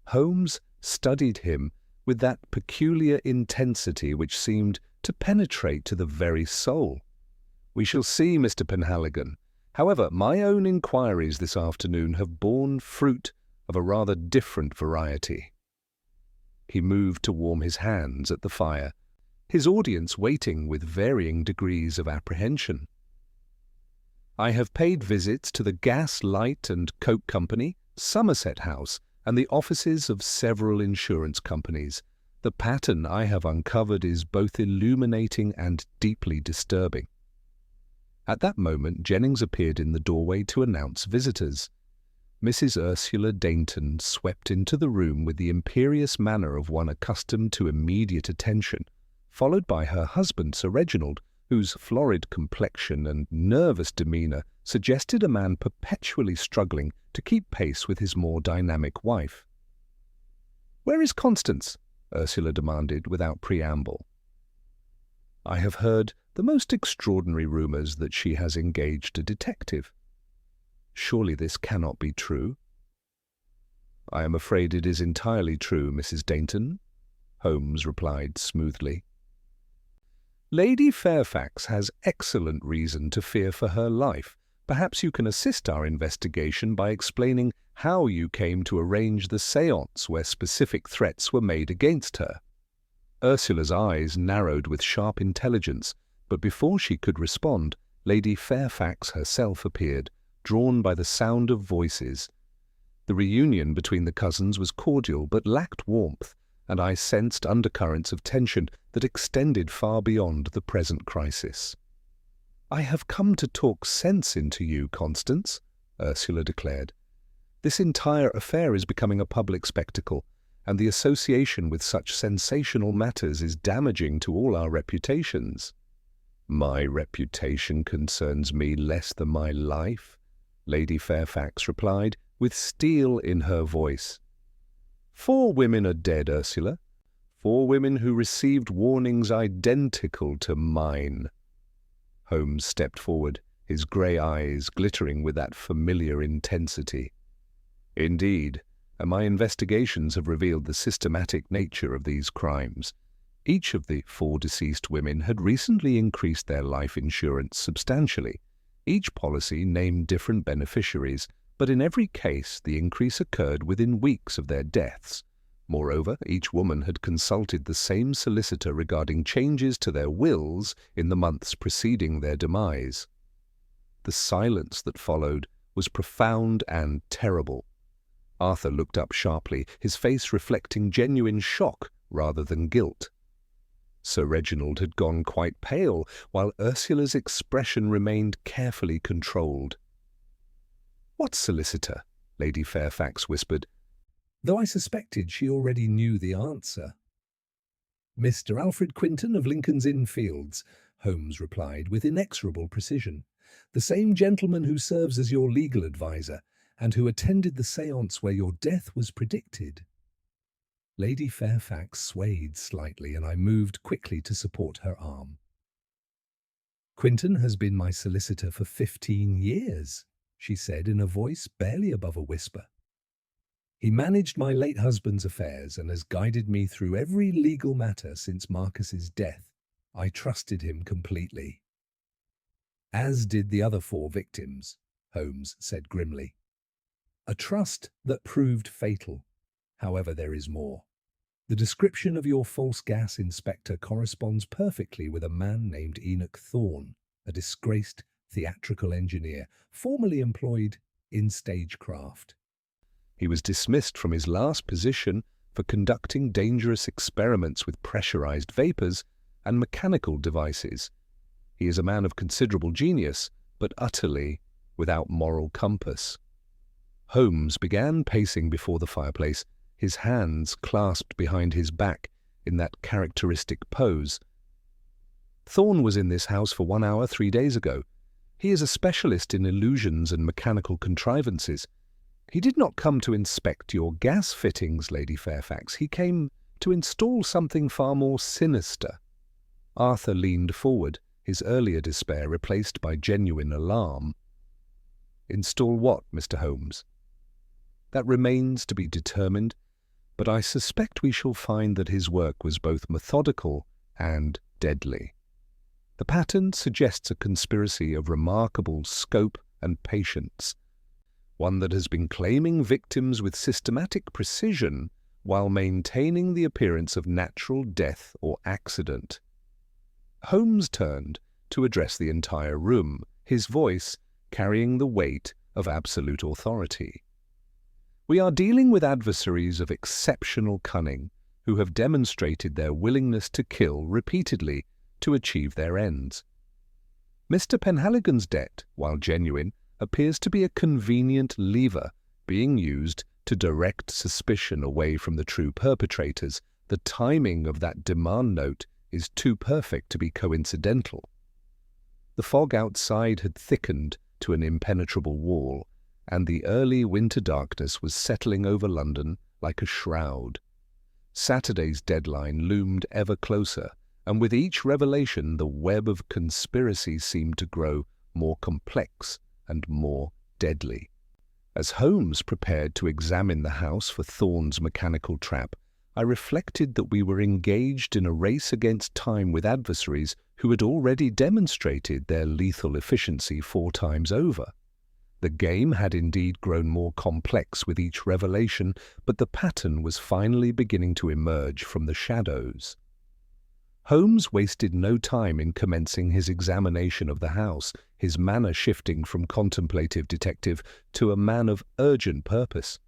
Holmes studied him with that peculiar intensity which seemed to penetrate to the very soul. "We shall see, Mr. Penhaligon. However, my own inquiries this afternoon have borne fruit of a rather different variety." He moved to warm his hands at the fire, his audience waiting with varying degrees of apprehension. "I have paid visits to the Gas, Light and Coke Company, Somerset House, and the offices of several insurance companies. The pattern I have uncovered is both illuminating and deeply disturbing." At that moment Jennings appeared in the doorway to announce visitors. Mrs. Ursula Dainton swept into the room with the imperious manner of one accustomed to immediate attention, followed by her husband, Sir Reginald, whose florid complexion and nervous demeanour suggested a man perpetually struggling to keep pace with his more dynamic wife. "Where is Constance?" Ursula demanded without preamble. "I have heard the most extraordinary rumours that she has engaged a detective. Surely this cannot be true?" "I am afraid it is entirely true, Mrs. Dainton," Holmes replied smoothly. "Lady Fairfax has excellent reason to fear for her life. Perhaps you can assist our investigation by explaining how you came to arrange the séance where specific threats were made against her." Ursula's eyes narrowed with sharp intelligence, but before she could respond, Lady Fairfax herself appeared, drawn by the sound of voices. The reunion between the cousins was cordial but lacked warmth, and I sensed undercurrents of tension that extended far beyond the present crisis. "I have come to talk sense into you, Constance," Ursula declared. "This entire affair is becoming a public spectacle, and the association with such sensational matters is damaging to all our reputations." "My reputation concerns me less than my life," Lady Fairfax replied, with steel in her voice. "4 women are dead, Ursula. 4 women who received warnings identical to mine." Holmes stepped forward, his grey eyes glittering with that familiar intensity. "Indeed, and my investigations have revealed the systematic nature of these crimes. Each of the 4 deceased women had recently increased their life insurance substantially. Each policy named different beneficiaries, but in every case the increase occurred within weeks of their deaths. Moreover, each woman had consulted the same solicitor regarding changes to their wills in the months preceding their demise. The silence that followed was profound and terrible. Arthur looked up sharply, his face reflecting genuine shock rather than guilt. Sir Reginald had gone quite pale, while Ursula's expression remained carefully controlled. "What solicitor?" Lady Fairfax whispered, though I suspected she already knew the answer. "Mr. Alfred Quinton of Lincoln's Inn Fields," Holmes replied with inexorable precision. "The same gentleman who serves as your legal adviser, and who attended the séance where your death was predicted." Lady Fairfax swayed slightly, and I moved quickly to support her arm. "Quinton has been my solicitor for 15 years, she said in a voice barely above a whisper. "He managed my late husband's affairs and has guided me through every legal matter since Marcus's death. I trusted him completely." "As did the other 4 victims," Holmes said grimly. "A trust that proved fatal. However, there is more. The description of your false gas inspector corresponds perfectly with a man named Enoch Thorne, a disgraced theatrical engineer, formerly employed in stagecraft. He was dismissed from his last position for conducting dangerous experiments with pressurized vapors and mechanical devices. He is a man of considerable genius, but utterly without moral compass." Holmes began pacing before the fireplace, his hands clasped behind his back in that characteristic pose. "Thorne was in this house for 1 hour 3 days ago. He is a specialist in illusions and mechanical contrivances. He did not come to inspect your gas fittings, Lady Fairfax. He came to install something far more sinister." Arthur leaned forward, his earlier despair replaced by genuine alarm. "Install what, Mr. Holmes?" "That remains to be determined, but I suspect we shall find that his work was both methodical and deadly. The pattern suggests a conspiracy of remarkable scope and patience, one that has been claiming victims with systematic precision while maintaining the appearance of natural death or accident." Holmes turned to address the entire room, his voice carrying the weight of absolute authority. "We are dealing with adversaries of exceptional cunning, who have demonstrated their willingness to kill repeatedly to achieve their ends. Mr. Penhaligon's debt, while genuine, appears to be a convenient lever being used to direct suspicion away from the true perpetrators. The timing of that demand note is too perfect to be coincidental." The fog outside had thickened to an impenetrable wall, and the early winter darkness was settling over London like a shroud. Saturday's deadline loomed ever closer, and with each revelation the web of conspiracy seemed to grow more complex and more deadly. As Holmes prepared to examine the house for Thorne's mechanical trap, I reflected that we were engaged in a race against time with adversaries who had already demonstrated their lethal efficiency 4 times over. The game had indeed grown more complex with each revelation, but the pattern was finally beginning to emerge from the shadows. Holmes wasted no time in commencing his examination of the house, his manner shifting from contemplative detective to a man of urgent purpose.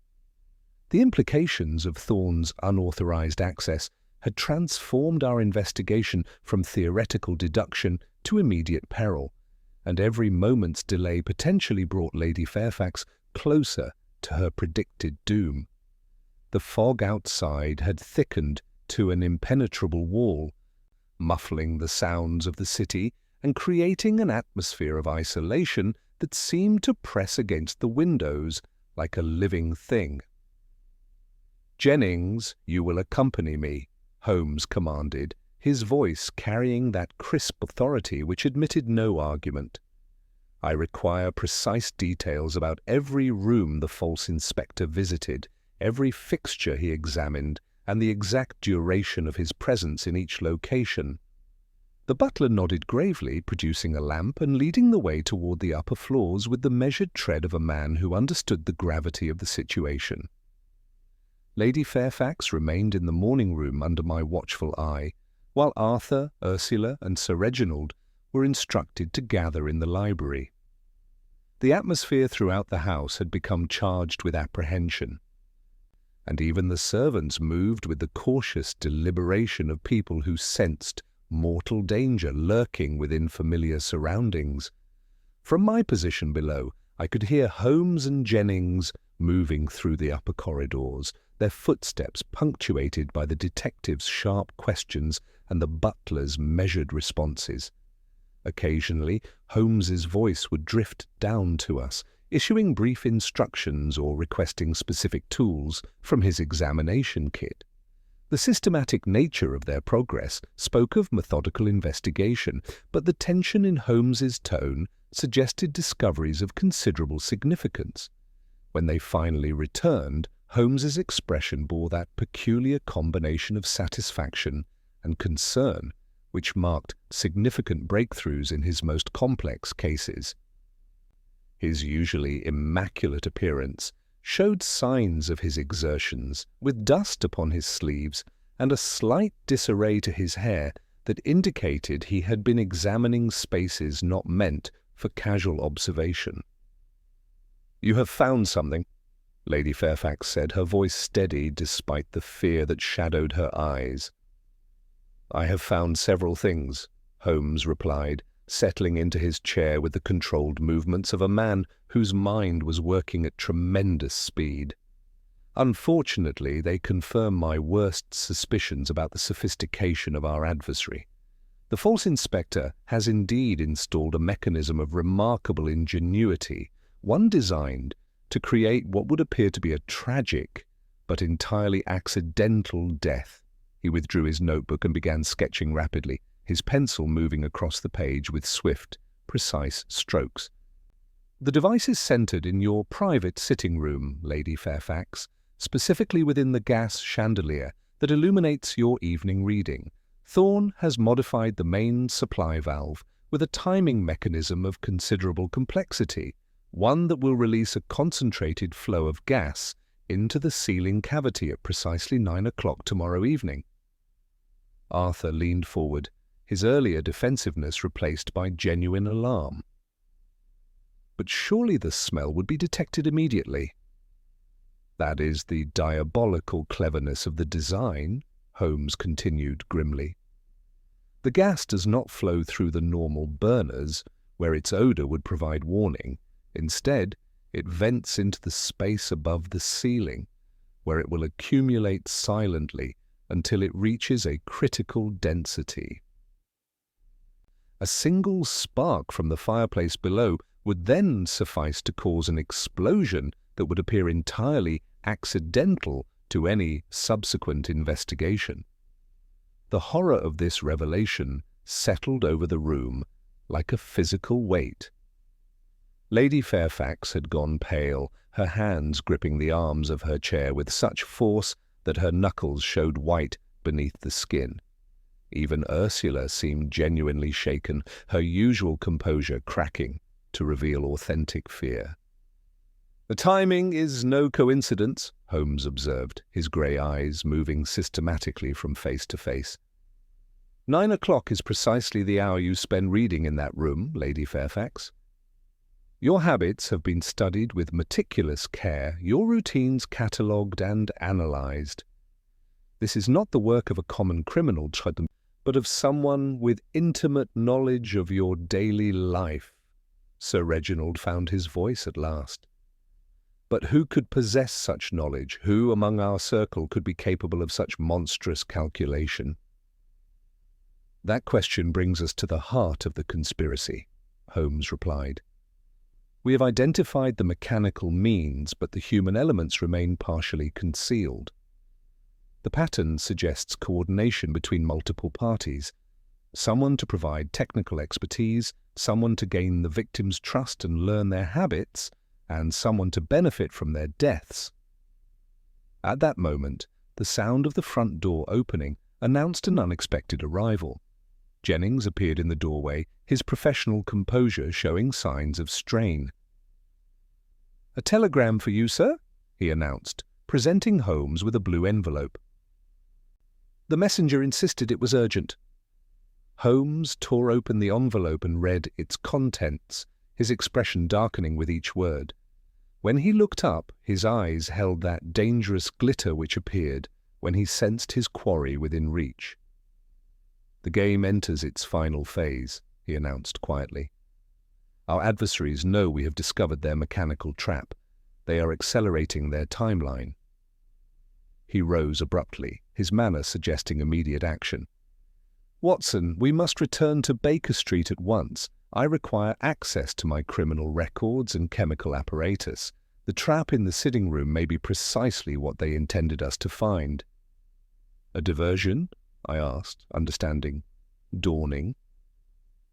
The implications of Thorne's unauthorized access had transformed our investigation from theoretical deduction to immediate peril, and every moment's delay potentially brought Lady Fairfax closer to her predicted doom. The fog outside had thickened to an impenetrable wall, muffling the sounds of the city and creating an atmosphere of isolation that seemed to press against the windows like a living thing. "Jennings, you will accompany me," Holmes commanded, his voice carrying that crisp authority which admitted no argument. "I require precise details about every room the false inspector visited, every fixture he examined, and the exact duration of his presence in each location." The butler nodded gravely, producing a lamp and leading the way toward the upper floors with the measured tread of a man who understood the gravity of the situation. Lady Fairfax remained in the morning room under my watchful eye, while Arthur, Ursula, and Sir Reginald were instructed to gather in the library. The atmosphere throughout the house had become charged with apprehension, and even the servants moved with the cautious deliberation of people who sensed mortal danger lurking within familiar surroundings. From my position below, I could hear Holmes and Jennings moving through the upper corridors, their footsteps punctuated by the detective's sharp questions and the butler's measured responses. Occasionally, Holmes's voice would drift down to us, issuing brief instructions or requesting specific tools from his examination kit. The systematic nature of their progress spoke of methodical investigation, but the tension in Holmes's tone suggested discoveries of considerable significance. When they finally returned, Holmes's expression bore that peculiar combination of satisfaction and concern which marked significant breakthroughs in his most complex cases. His usually immaculate appearance showed signs of his exertions, with dust upon his sleeves and a slight disarray to his hair that indicated he had been examining spaces not meant for casual observation. "You have found something," Lady Fairfax said, her voice steady despite the fear that shadowed her eyes. "I have found several things," Holmes replied, settling into his chair with the controlled movements of a man whose mind was working at tremendous speed. "Unfortunately, they confirm my worst suspicions about the sophistication of our adversary. The false inspector has indeed installed a mechanism of remarkable ingenuity, one designed to create what would appear to be a tragic but entirely accidental death." He withdrew his notebook and began sketching rapidly, his pencil moving across the page with swift, precise strokes. "The device is centered in your private sitting room, Lady Fairfax, specifically within the gas chandelier that illuminates your evening reading. Thorne has modified the main supply valve with a timing mechanism of considerable complexity, one that will release a concentrated flow of gas into the ceiling cavity at precisely 9 o'clock tomorrow evening." Arthur leaned forward, his earlier defensiveness replaced by genuine alarm. "But surely the smell would be detected immediately." "That is the diabolical cleverness of the design," Holmes continued grimly. "The gas does not flow through the normal burners, where its odor would provide warning. Instead, it vents into the space above the ceiling, where it will accumulate silently until it reaches a critical density. A single spark from the fireplace below would then suffice to cause an explosion that would appear entirely accidental to any subsequent investigation." The horror of this revelation settled over the room like a physical weight. Lady Fairfax had gone pale, her hands gripping the arms of her chair with such force that her knuckles showed white beneath the skin. Even Ursula seemed genuinely shaken, her usual composure cracking to reveal authentic fear. "The timing is no coincidence," Holmes observed, his grey eyes moving systematically from face to face. 9 o'clock is precisely the hour you spend reading in that room, Lady Fairfax. Your habits have been studied with meticulous care, your routines catalogued and analysed. This is not the work of a common criminal, but of someone with intimate knowledge of your daily life. Sir Reginald found his voice at last. But who could possess such knowledge? Who among our circle could be capable of such monstrous calculation? That question brings us to the heart of the conspiracy, Holmes replied. We have identified the mechanical means, but the human elements remain partially concealed. The pattern suggests coordination between multiple parties, someone to provide technical expertise, someone to gain the victim's trust and learn their habits, and someone to benefit from their deaths. At that moment, the sound of the front door opening announced an unexpected arrival. Jennings appeared in the doorway, his professional composure showing signs of strain. "A telegram for you, sir," he announced, presenting Holmes with a blue envelope. The messenger insisted it was urgent. Holmes tore open the envelope and read its contents, his expression darkening with each word. When he looked up, his eyes held that dangerous glitter which appeared when he sensed his quarry within reach. "The game enters its final phase," he announced quietly. "Our adversaries know we have discovered their mechanical trap. They are accelerating their timeline." He rose abruptly, his manner suggesting immediate action. "Watson, we must return to Baker Street at once. I require access to my criminal records and chemical apparatus. The trap in the sitting room may be precisely what they intended us to find." "A diversion?" I asked, understanding. "Dawning?"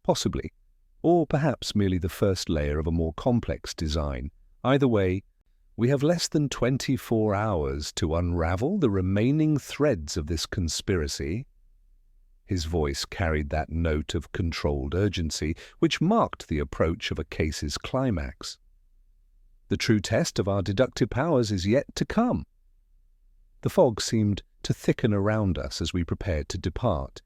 "Possibly. Or perhaps merely the first layer of a more complex design. Either way, we have less than 24 hours to unravel the remaining threads of this conspiracy." His voice carried that note of controlled urgency which marked the approach of a case's climax. "The true test of our deductive powers is yet to come." The fog seemed to thicken around us as we prepared to depart,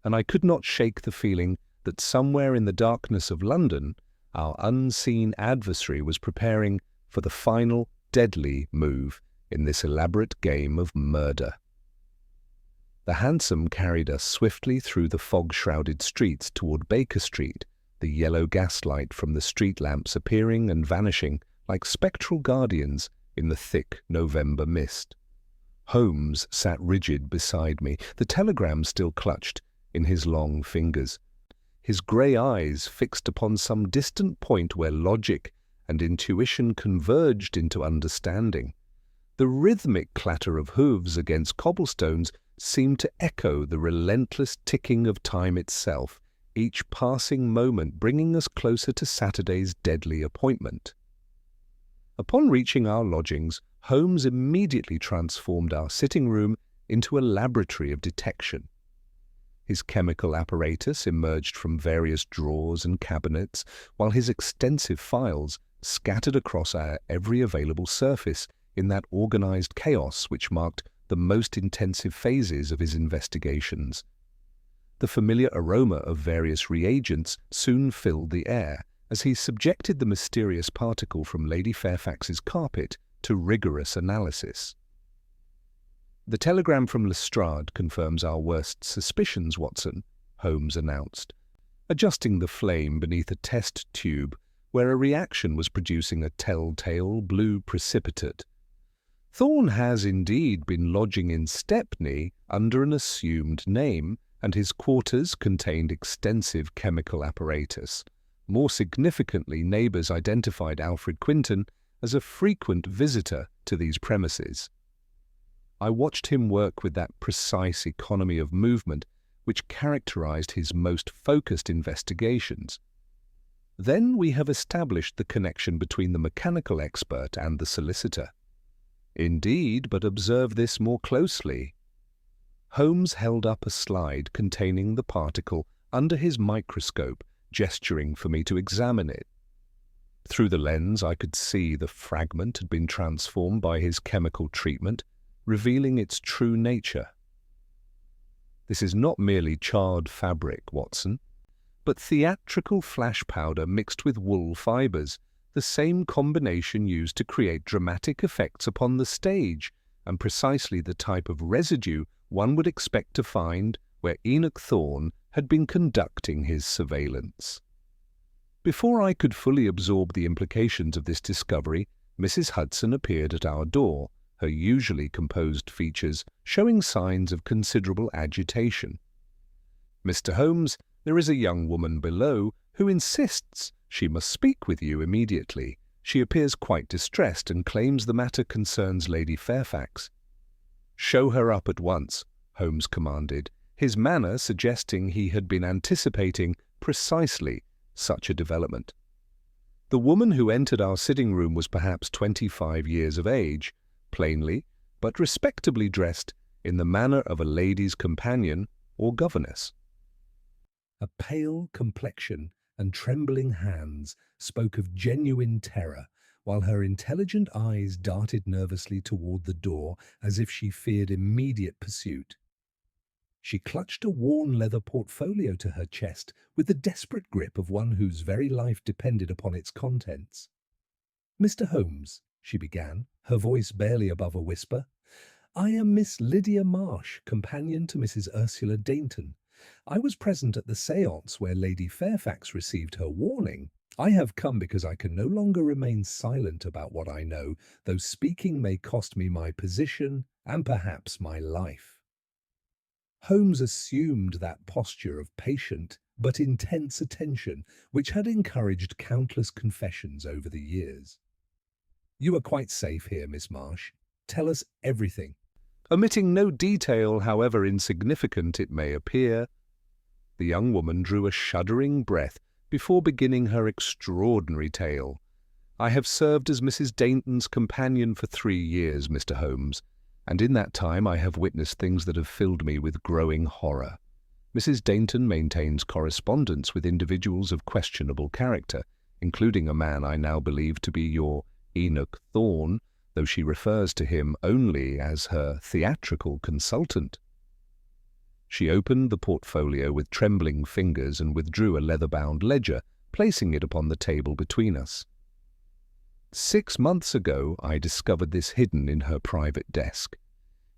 and I could not shake the feeling that somewhere in the darkness of London, our unseen adversary was preparing for the final, deadly move in this elaborate game of murder. The hansom carried us swiftly through the fog-shrouded streets toward Baker Street, the yellow gaslight from the street lamps appearing and vanishing like spectral guardians in the thick November mist. Holmes sat rigid beside me, the telegram still clutched in his long fingers, his grey eyes fixed upon some distant point where logic and intuition converged into understanding. The rhythmic clatter of hooves against cobblestones seemed to echo the relentless ticking of time itself, each passing moment bringing us closer to Saturday's deadly appointment. Upon reaching our lodgings, Holmes immediately transformed our sitting room into a laboratory of detection. His chemical apparatus emerged from various drawers and cabinets, while his extensive files scattered across our every available surface in that organized chaos which marked the most intensive phases of his investigations. The familiar aroma of various reagents soon filled the air as he subjected the mysterious particle from Lady Fairfax's carpet to rigorous analysis. "The telegram from Lestrade confirms our worst suspicions, Watson," Holmes announced, adjusting the flame beneath a test tube where a reaction was producing a telltale blue precipitate. "Thorne has indeed been lodging in Stepney under an assumed name, and his quarters contained extensive chemical apparatus. More significantly, neighbours identified Alfred Quinton as a frequent visitor to these premises." I watched him work with that precise economy of movement which characterized his most focused investigations. "Then we have established the connection between the mechanical expert and the solicitor." "Indeed, but observe this more closely." Holmes held up a slide containing the particle under his microscope, gesturing for me to examine it. Through the lens I could see the fragment had been transformed by his chemical treatment, revealing its true nature. "This is not merely charred fabric, Watson, but theatrical flash powder mixed with wool fibers, the same combination used to create dramatic effects upon the stage, and precisely the type of residue one would expect to find where Enoch Thorne had been conducting his surveillance." Before I could fully absorb the implications of this discovery, Mrs. Hudson appeared at our door, her usually composed features showing signs of considerable agitation. "Mr. Holmes, there is a young woman below who insists she must speak with you immediately. She appears quite distressed and claims the matter concerns Lady Fairfax." "Show her up at once," Holmes commanded, his manner suggesting he had been anticipating precisely such a development. The woman who entered our sitting room was perhaps 25 years of age, plainly but respectably dressed in the manner of a lady's companion or governess. A pale complexion and trembling hands spoke of genuine terror, while her intelligent eyes darted nervously toward the door as if she feared immediate pursuit. She clutched a worn leather portfolio to her chest with the desperate grip of one whose very life depended upon its contents. "Mr. Holmes," she began, her voice barely above a whisper, "I am Miss Lydia Marsh, companion to Mrs. Ursula Dainton. I was present at the séance where Lady Fairfax received her warning. I have come because I can no longer remain silent about what I know, though speaking may cost me my position and perhaps my life." Holmes assumed that posture of patient but intense attention which had encouraged countless confessions over the years. "You are quite safe here, Miss Marsh. Tell us everything." Omitting no detail, however insignificant it may appear, the young woman drew a shuddering breath before beginning her extraordinary tale. "I have served as Mrs. Dainton's companion for 3 years, Mr. Holmes, and in that time I have witnessed things that have filled me with growing horror. Mrs. Dainton maintains correspondence with individuals of questionable character, including a man I now believe to be your Enoch Thorne, though she refers to him only as her theatrical consultant." She opened the portfolio with trembling fingers and withdrew a leather-bound ledger, placing it upon the table between us. "6 months ago, I discovered this hidden in her private desk.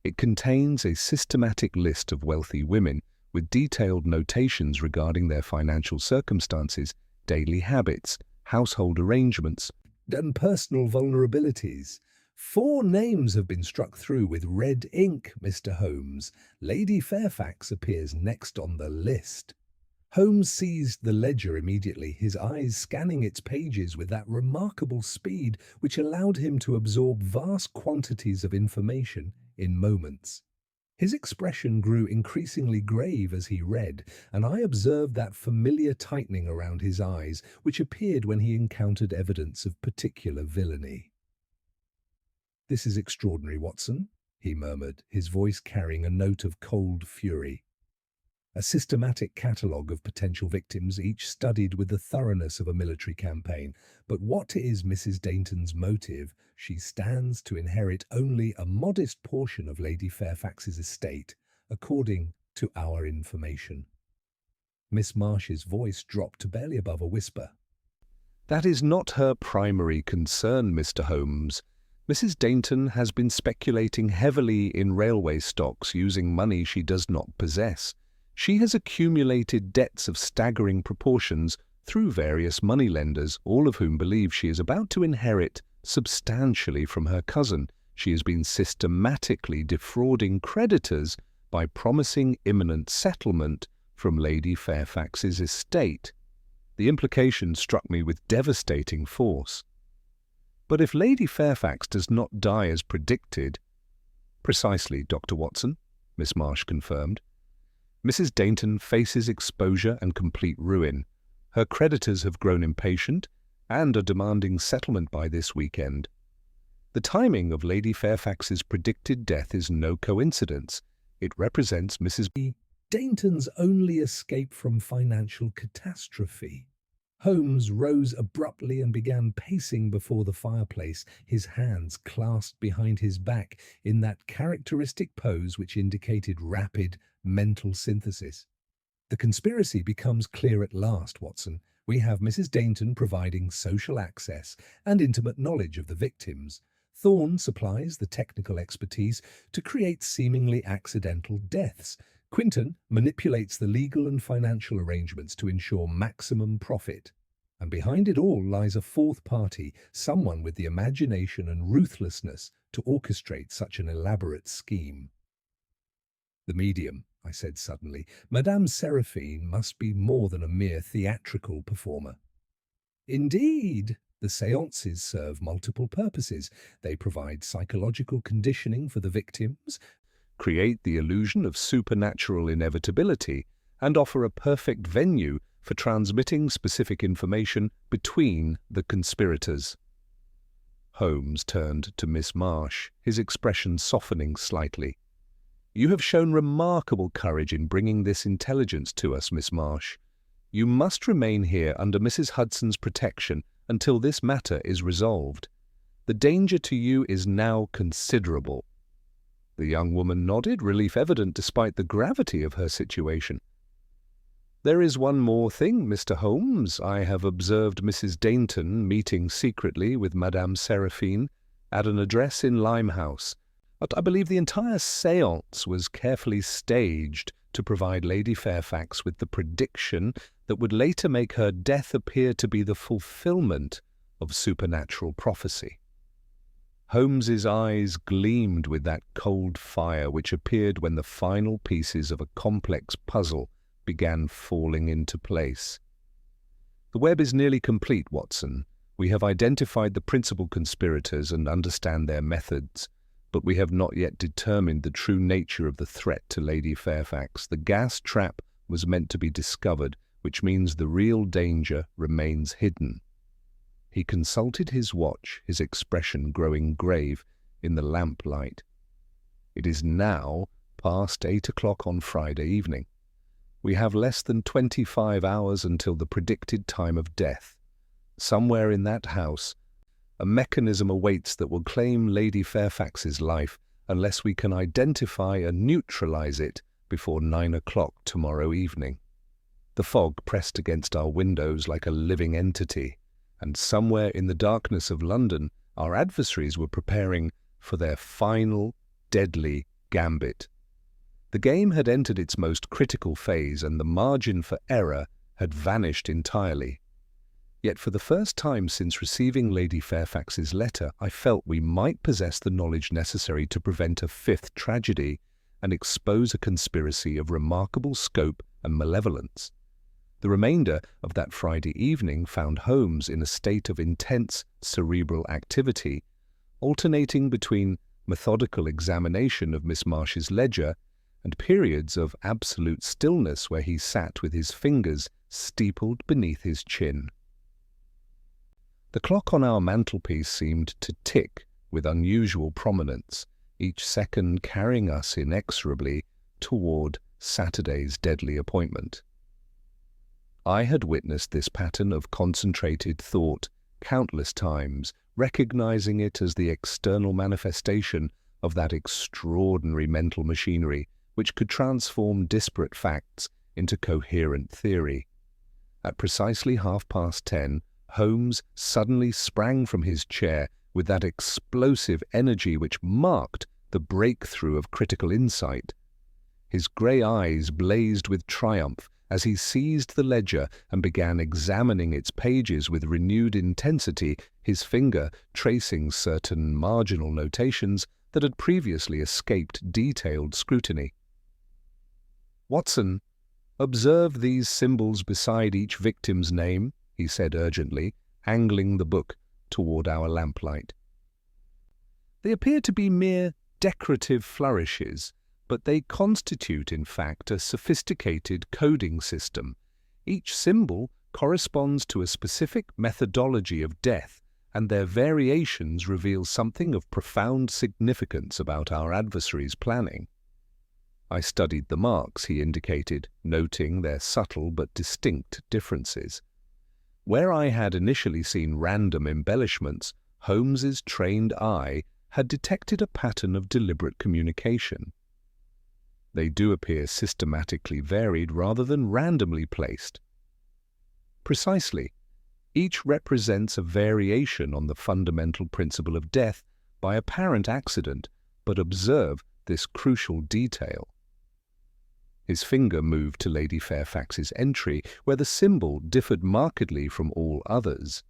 It contains a systematic list of wealthy women with detailed notations regarding their financial circumstances, daily habits, household arrangements, and personal vulnerabilities. 4 names have been struck through with red ink, Mr. Holmes. Lady Fairfax appears next on the list." Holmes seized the ledger immediately, his eyes scanning its pages with that remarkable speed which allowed him to absorb vast quantities of information in moments. His expression grew increasingly grave as he read, and I observed that familiar tightening around his eyes which appeared when he encountered evidence of particular villainy. "This is extraordinary, Watson," he murmured, his voice carrying a note of cold fury. "A systematic catalogue of potential victims, each studied with the thoroughness of a military campaign. But what is Mrs. Dainton's motive? She stands to inherit only a modest portion of Lady Fairfax's estate, according to our information." Miss Marsh's voice dropped to barely above a whisper. "That is not her primary concern, Mr. Holmes. Mrs. Dainton has been speculating heavily in railway stocks using money she does not possess. She has accumulated debts of staggering proportions through various moneylenders, all of whom believe she is about to inherit substantially from her cousin. She has been systematically defrauding creditors by promising imminent settlement from Lady Fairfax's estate. The implication struck me with devastating force. But if Lady Fairfax does not die as predicted—" "Precisely, Dr. Watson," Miss Marsh confirmed. "Mrs. Dainton faces exposure and complete ruin. Her creditors have grown impatient and are demanding settlement by this weekend. The timing of Lady Fairfax's predicted death is no coincidence. It represents Mrs. Dainton's only escape from financial catastrophe." Holmes rose abruptly and began pacing before the fireplace, his hands clasped behind his back in that characteristic pose which indicated rapid mental synthesis. "The conspiracy becomes clear at last, Watson. We have Mrs. Dainton providing social access and intimate knowledge of the victims. Thorne supplies the technical expertise to create seemingly accidental deaths. Quinton manipulates the legal and financial arrangements to ensure maximum profit. And behind it all lies a fourth party, someone with the imagination and ruthlessness to orchestrate such an elaborate scheme." "The medium," I said suddenly. "Madame Seraphine must be more than a mere theatrical performer." "Indeed. The séances serve multiple purposes. They provide psychological conditioning for the victims, create the illusion of supernatural inevitability, and offer a perfect venue for transmitting specific information between the conspirators." Holmes turned to Miss Marsh, his expression softening slightly. "You have shown remarkable courage in bringing this intelligence to us, Miss Marsh. You must remain here under Mrs. Hudson's protection until this matter is resolved. The danger to you is now considerable." The young woman nodded, relief evident despite the gravity of her situation. "There is one more thing, Mr. Holmes. I have observed Mrs. Dainton meeting secretly with Madame Seraphine at an address in Limehouse. But I believe the entire séance was carefully staged to provide Lady Fairfax with the prediction that would later make her death appear to be the fulfillment of supernatural prophecy." Holmes's eyes gleamed with that cold fire which appeared when the final pieces of a complex puzzle began falling into place. "The web is nearly complete, Watson. We have identified the principal conspirators and understand their methods, but we have not yet determined the true nature of the threat to Lady Fairfax. The gas trap was meant to be discovered, which means the real danger remains hidden." He consulted his watch, his expression growing grave in the lamplight. "It is now past 8 o'clock on Friday evening. We have less than 25 hours until the predicted time of death. Somewhere in that house, a mechanism awaits that will claim Lady Fairfax's life unless we can identify and neutralize it before 9 o'clock tomorrow evening." The fog pressed against our windows like a living entity, and somewhere in the darkness of London, our adversaries were preparing for their final, deadly gambit. The game had entered its most critical phase, and the margin for error had vanished entirely. Yet for the first time since receiving Lady Fairfax's letter, I felt we might possess the knowledge necessary to prevent a fifth tragedy and expose a conspiracy of remarkable scope and malevolence. The remainder of that Friday evening found Holmes in a state of intense cerebral activity, alternating between methodical examination of Miss Marsh's ledger and periods of absolute stillness where he sat with his fingers steepled beneath his chin. The clock on our mantelpiece seemed to tick with unusual prominence, each second carrying us inexorably toward Saturday's deadly appointment. I had witnessed this pattern of concentrated thought countless times, recognizing it as the external manifestation of that extraordinary mental machinery which could transform disparate facts into coherent theory. At precisely 10:30, Holmes suddenly sprang from his chair with that explosive energy which marked the breakthrough of critical insight. His grey eyes blazed with triumph as he seized the ledger and began examining its pages with renewed intensity, his finger tracing certain marginal notations that had previously escaped detailed scrutiny. "Watson, observe these symbols beside each victim's name," he said urgently, angling the book toward our lamplight. "They appear to be mere decorative flourishes, but they constitute, in fact, a sophisticated coding system. Each symbol corresponds to a specific methodology of death, and their variations reveal something of profound significance about our adversary's planning." I studied the marks he indicated, noting their subtle but distinct differences. Where I had initially seen random embellishments, Holmes's trained eye had detected a pattern of deliberate communication. They do appear systematically varied rather than randomly placed. Precisely. Each represents a variation on the fundamental principle of death by apparent accident, but observe this crucial detail. His finger moved to Lady Fairfax's entry, where the symbol differed markedly from all others.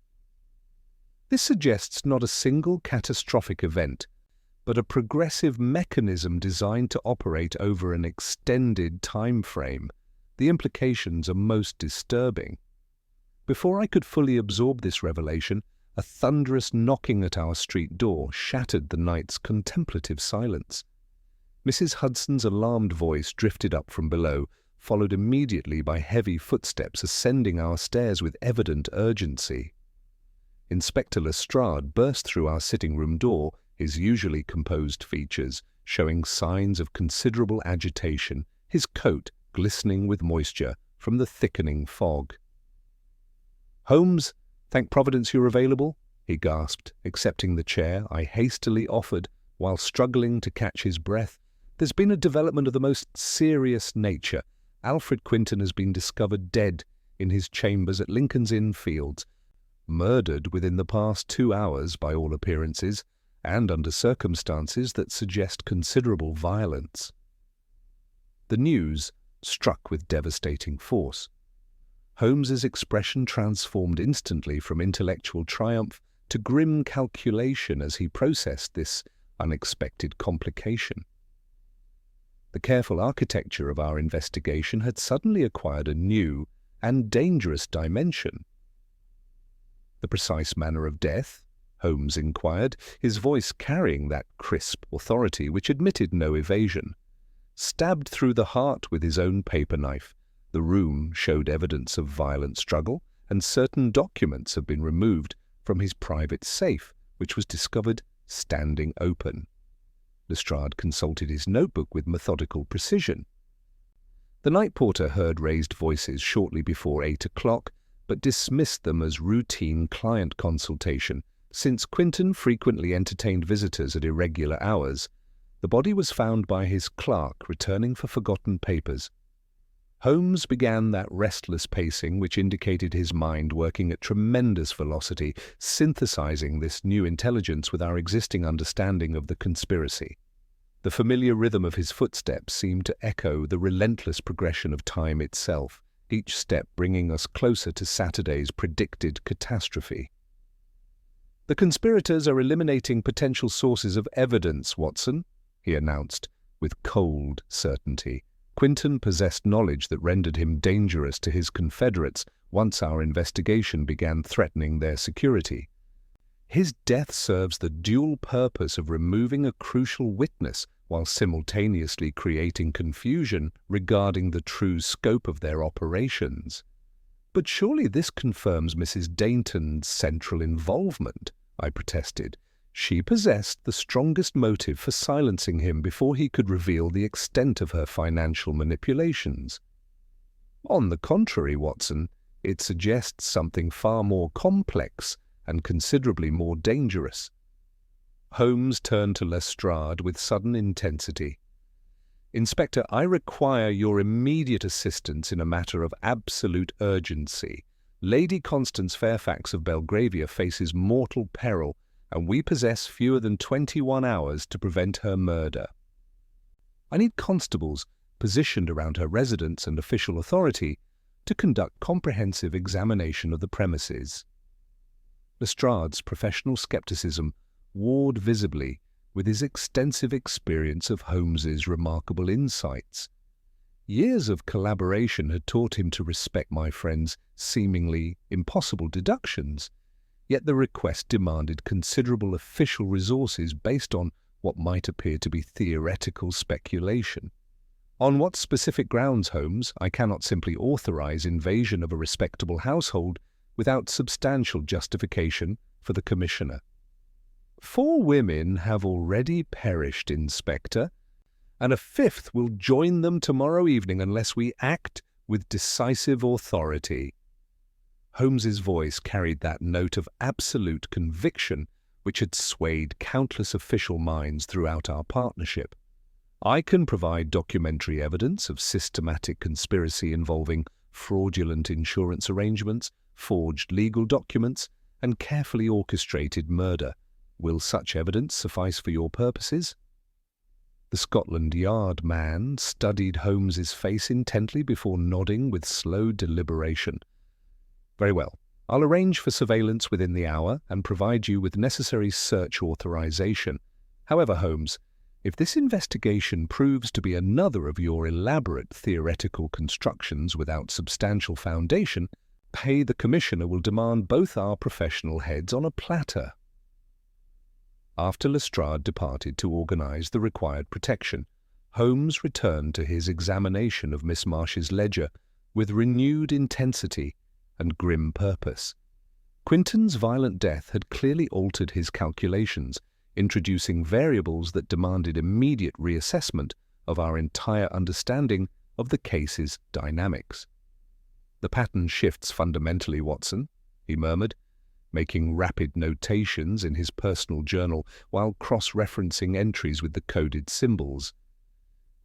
This suggests not a single catastrophic event, but a progressive mechanism designed to operate over an extended time frame. The implications are most disturbing. Before I could fully absorb this revelation, a thunderous knocking at our street door shattered the night's contemplative silence. Mrs. Hudson's alarmed voice drifted up from below, followed immediately by heavy footsteps ascending our stairs with evident urgency. Inspector Lestrade burst through our sitting-room door, his usually composed features showing signs of considerable agitation, his coat glistening with moisture from the thickening fog. "Holmes, thank Providence you're available," he gasped, accepting the chair I hastily offered while struggling to catch his breath. "There's been a development of the most serious nature. Alfred Quinton has been discovered dead in his chambers at Lincoln's Inn Fields, murdered within the past 2 hours by all appearances, and under circumstances that suggest considerable violence." The news struck with devastating force. Holmes's expression transformed instantly from intellectual triumph to grim calculation as he processed this unexpected complication. The careful architecture of our investigation had suddenly acquired a new and dangerous dimension. "The precise manner of death?" Holmes inquired, his voice carrying that crisp authority which admitted no evasion. Stabbed through the heart with his own paper knife, the room showed evidence of violent struggle, and certain documents have been removed from his private safe, which was discovered standing open. Lestrade consulted his notebook with methodical precision. The night porter heard raised voices shortly before 8 o'clock, but dismissed them as routine client consultation. Since Quinton frequently entertained visitors at irregular hours, the body was found by his clerk returning for forgotten papers. Holmes began that restless pacing which indicated his mind working at tremendous velocity, synthesizing this new intelligence with our existing understanding of the conspiracy. The familiar rhythm of his footsteps seemed to echo the relentless progression of time itself, each step bringing us closer to Saturday's predicted catastrophe. "The conspirators are eliminating potential sources of evidence, Watson," he announced with cold certainty. Quinton possessed knowledge that rendered him dangerous to his confederates once our investigation began threatening their security. His death serves the dual purpose of removing a crucial witness while simultaneously creating confusion regarding the true scope of their operations. "But surely this confirms Mrs. Dainton's central involvement," I protested. "She possessed the strongest motive for silencing him before he could reveal the extent of her financial manipulations." "On the contrary, Watson, it suggests something far more complex and considerably more dangerous." Holmes turned to Lestrade with sudden intensity. "Inspector, I require your immediate assistance in a matter of absolute urgency. Lady Constance Fairfax of Belgravia faces mortal peril, and we possess fewer than 21 hours to prevent her murder. I need constables positioned around her residence and official authority to conduct comprehensive examination of the premises." Lestrade's professional skepticism warred visibly with his extensive experience of Holmes's remarkable insights. Years of collaboration had taught him to respect my friend's seemingly impossible deductions, yet the request demanded considerable official resources based on what might appear to be theoretical speculation. "On what specific grounds, Holmes? I cannot simply authorize invasion of a respectable household without substantial justification for the Commissioner." "4 women have already perished, Inspector, and a 5th will join them tomorrow evening unless we act with decisive authority." Holmes's voice carried that note of absolute conviction which had swayed countless official minds throughout our partnership. "I can provide documentary evidence of systematic conspiracy involving fraudulent insurance arrangements, forged legal documents, and carefully orchestrated murder. Will such evidence suffice for your purposes?" The Scotland Yard man studied Holmes's face intently before nodding with slow deliberation. "Very well. I'll arrange for surveillance within the hour and provide you with necessary search authorization. However, Holmes, if this investigation proves to be another of your elaborate theoretical constructions without substantial foundation, the Commissioner will demand both our professional heads on a platter." After Lestrade departed to organize the required protection, Holmes returned to his examination of Miss Marsh's ledger with renewed intensity and grim purpose. Quinton's violent death had clearly altered his calculations, introducing variables that demanded immediate reassessment of our entire understanding of the case's dynamics. "The pattern shifts fundamentally, Watson," he murmured, making rapid notations in his personal journal while cross-referencing entries with the coded symbols.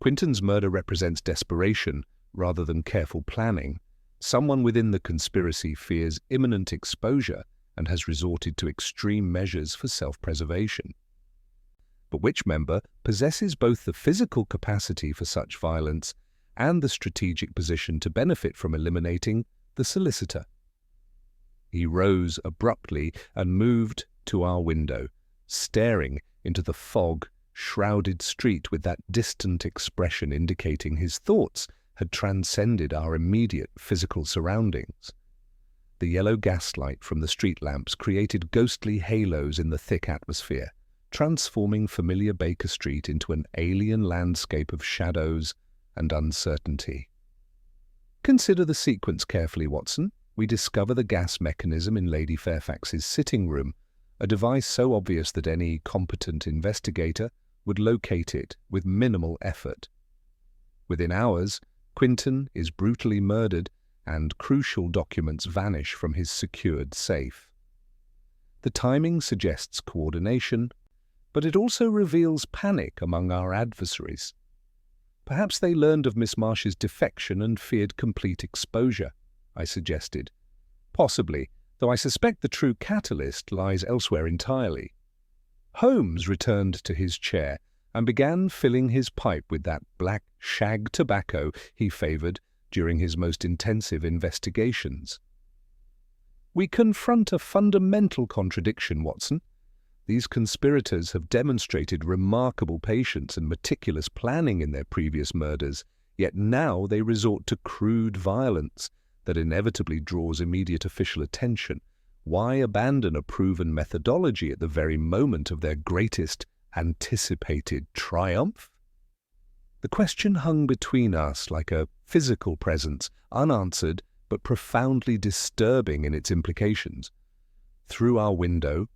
"Quinton's murder represents desperation rather than careful planning. Someone within the conspiracy fears imminent exposure and has resorted to extreme measures for self-preservation. But which member possesses both the physical capacity for such violence and the strategic position to benefit from eliminating the solicitor?" He rose abruptly and moved to our window, staring into the fog-shrouded street with that distant expression indicating his thoughts had transcended our immediate physical surroundings. The yellow gaslight from the street lamps created ghostly halos in the thick atmosphere, transforming familiar Baker Street into an alien landscape of shadows and uncertainty. "Consider the sequence carefully, Watson. We discover the gas mechanism in Lady Fairfax's sitting room, a device so obvious that any competent investigator would locate it with minimal effort. Within hours, Quinton is brutally murdered and crucial documents vanish from his secured safe. The timing suggests coordination, but it also reveals panic among our adversaries. Perhaps they learned of Miss Marsh's defection and feared complete exposure," I suggested. "Possibly, though I suspect the true catalyst lies elsewhere entirely." Holmes returned to his chair and began filling his pipe with that black shag tobacco he favoured during his most intensive investigations. "We confront a fundamental contradiction, Watson. These conspirators have demonstrated remarkable patience and meticulous planning in their previous murders, yet now they resort to crude violence that inevitably draws immediate official attention. Why abandon a proven methodology at the very moment of their greatest anticipated triumph?" The question hung between us like a physical presence, unanswered but profoundly disturbing in its implications. Through our window,